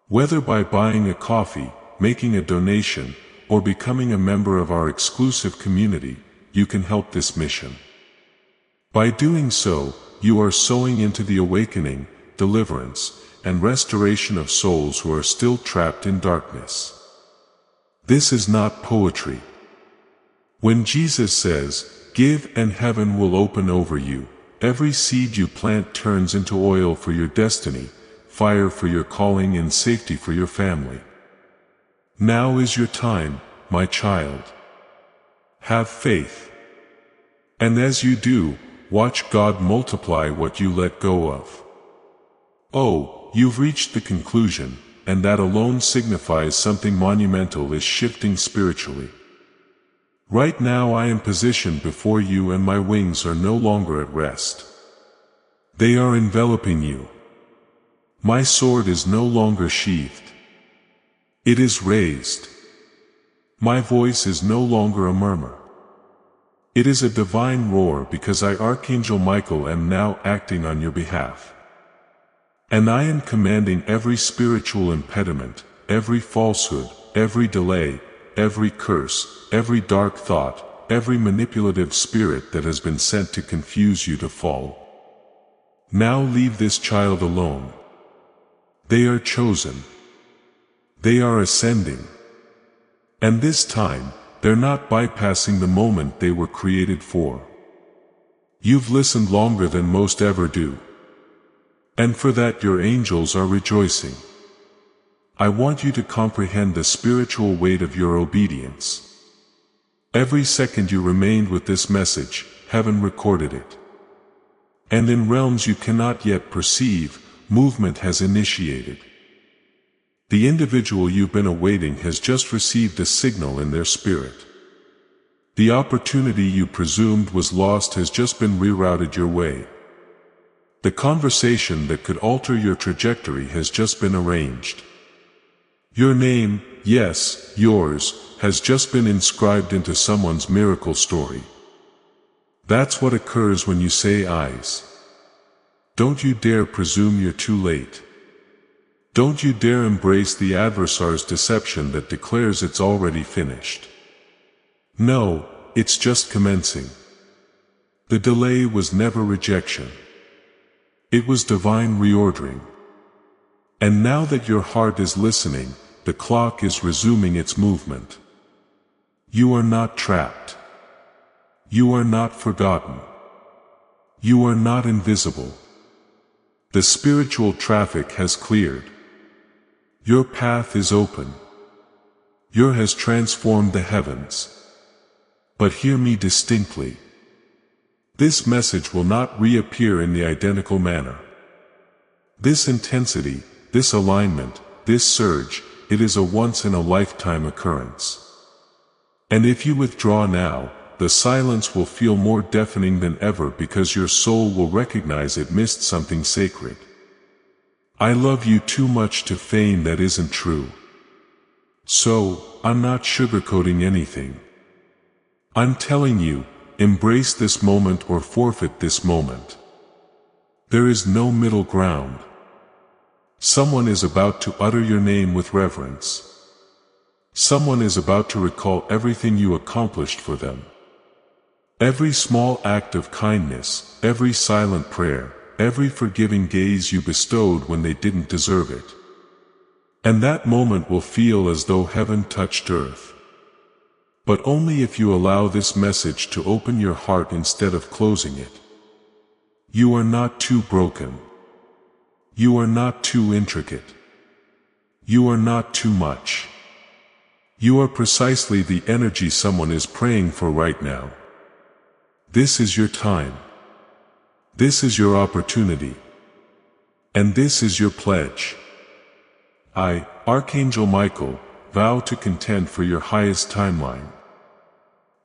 Whether by buying a coffee, making a donation, or becoming a member of our exclusive community, you can help this mission. By doing so, you are sowing into the awakening, deliverance, and restoration of souls who are still trapped in darkness. This is not poetry. When Jesus says, "Give and heaven will open over you," every seed you plant turns into oil for your destiny, fire for your calling, and safety for your family. Now is your time, my child. Have faith. And as you do, watch God multiply what you let go of. Oh, you've reached the conclusion, and that alone signifies something monumental is shifting spiritually. Right now I am positioned before you, and my wings are no longer at rest. They are enveloping you. My sword is no longer sheathed. It is raised. My voice is no longer a murmur. It is a divine roar, because I, Archangel Michael, am now acting on your behalf. And I am commanding every spiritual impediment, every falsehood, every delay, every curse, every dark thought, every manipulative spirit that has been sent to confuse you to fall. Now leave this child alone. They are chosen. They are ascending. And this time, they're not bypassing the moment they were created for. You've listened longer than most ever do. And for that your angels are rejoicing. I want you to comprehend the spiritual weight of your obedience. Every second you remained with this message, heaven recorded it. And in realms you cannot yet perceive, movement has initiated. The individual you've been awaiting has just received a signal in their spirit. The opportunity you presumed was lost has just been rerouted your way. The conversation that could alter your trajectory has just been arranged. Your name, yes, yours, has just been inscribed into someone's miracle story. That's what occurs when you say eyes. Don't you dare presume you're too late. Don't you dare embrace the adversary's deception that declares it's already finished. No, it's just commencing. The delay was never rejection. It was divine reordering. And now that your heart is listening, the clock is resuming its movement. You are not trapped. You are not forgotten. You are not invisible. The spiritual traffic has cleared. Your path is open. Your has transformed the heavens. But hear me distinctly. This message will not reappear in the identical manner. This intensity, this alignment, this surge, it is a once-in-a-lifetime occurrence. And if you withdraw now, the silence will feel more deafening than ever, because your soul will recognize it missed something sacred. I love you too much to feign that isn't true. So, I'm not sugarcoating anything. I'm telling you, embrace this moment or forfeit this moment. There is no middle ground. Someone is about to utter your name with reverence. Someone is about to recall everything you accomplished for them. Every small act of kindness, every silent prayer, every forgiving gaze you bestowed when they didn't deserve it. And that moment will feel as though heaven touched earth. But only if you allow this message to open your heart instead of closing it. You are not too broken. You are not too intricate. You are not too much. You are precisely the energy someone is praying for right now. This is your time. This is your opportunity. And this is your pledge. I, Archangel Michael, vow to contend for your highest timeline.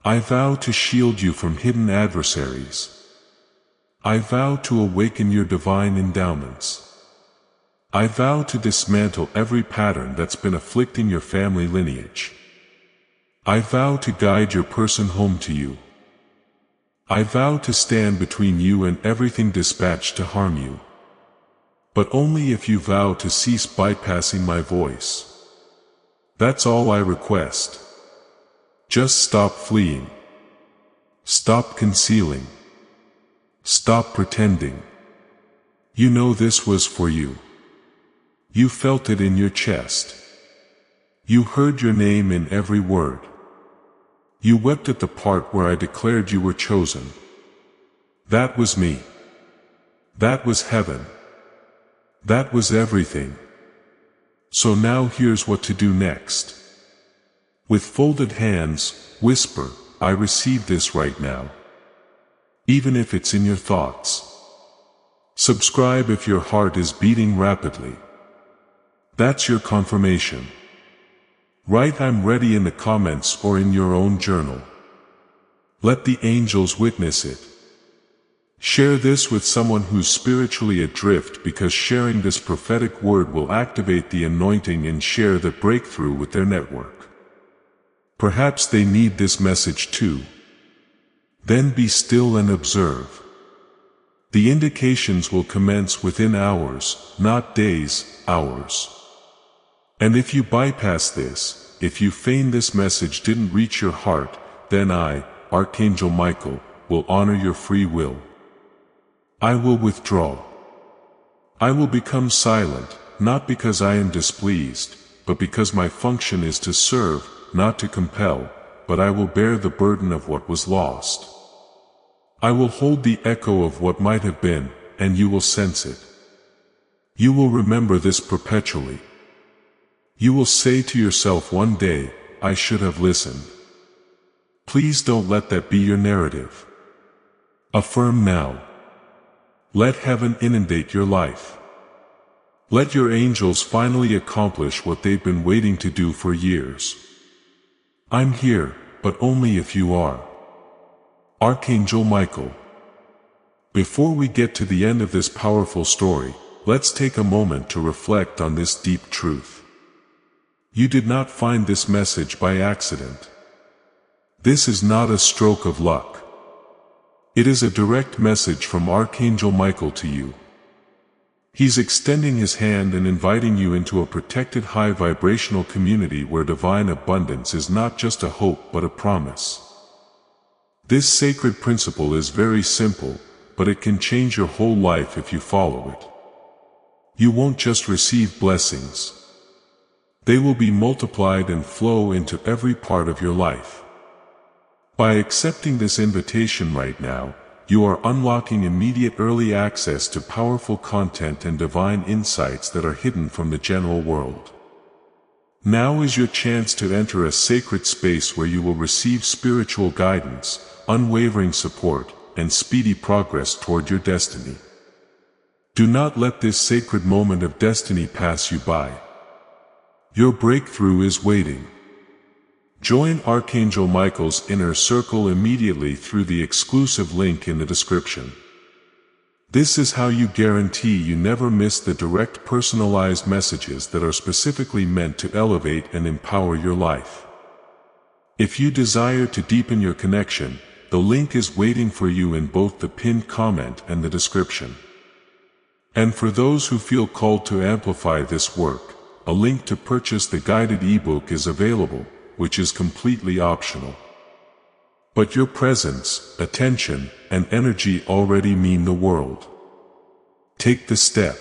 I vow to shield you from hidden adversaries. I vow to awaken your divine endowments. I vow to dismantle every pattern that's been afflicting your family lineage. I vow to guide your person home to you. I vow to stand between you and everything dispatched to harm you. But only if you vow to cease bypassing my voice. That's all I request. Just stop fleeing. Stop concealing. Stop pretending. You know this was for you. You felt it in your chest. You heard your name in every word. You wept at the part where I declared you were chosen. That was me. That was heaven. That was everything. So now here's what to do next. With folded hands, whisper, I receive this right now. Even if it's in your thoughts. Subscribe if your heart is beating rapidly. That's your confirmation. Write I'm ready in the comments or in your own journal. Let the angels witness it. Share this with someone who's spiritually adrift, because sharing this prophetic word will activate the anointing and share the breakthrough with their network. Perhaps they need this message too. Then be still and observe. The indications will commence within hours, not days, hours. And if you bypass this, if you feign this message didn't reach your heart, then I, Archangel Michael, will honor your free will. I will withdraw. I will become silent, not because I am displeased, but because my function is to serve, not to compel, but I will bear the burden of what was lost. I will hold the echo of what might have been, and you will sense it. You will remember this perpetually. You will say to yourself one day, I should have listened. Please don't let that be your narrative. Affirm now. Let heaven inundate your life. Let your angels finally accomplish what they've been waiting to do for years. I'm here, but only if you are. Archangel Michael. Before we get to the end of this powerful story, let's take a moment to reflect on this deep truth. You did not find this message by accident. This is not a stroke of luck. It is a direct message from Archangel Michael to you. He's extending his hand and inviting you into a protected high vibrational community where divine abundance is not just a hope but a promise. This sacred principle is very simple, but it can change your whole life if you follow it. You won't just receive blessings. They will be multiplied and flow into every part of your life. By accepting this invitation right now, you are unlocking immediate early access to powerful content and divine insights that are hidden from the general world. Now is your chance to enter a sacred space where you will receive spiritual guidance, unwavering support, and speedy progress toward your destiny. Do not let this sacred moment of destiny pass you by. Your breakthrough is waiting. Join Archangel Michael's inner circle immediately through the exclusive link in the description. This is how you guarantee you never miss the direct personalized messages that are specifically meant to elevate and empower your life. If you desire to deepen your connection, the link is waiting for you in both the pinned comment and the description. And for those who feel called to amplify this work, a link to purchase the guided ebook is available, which is completely optional. But your presence, attention, and energy already mean the world. Take the step.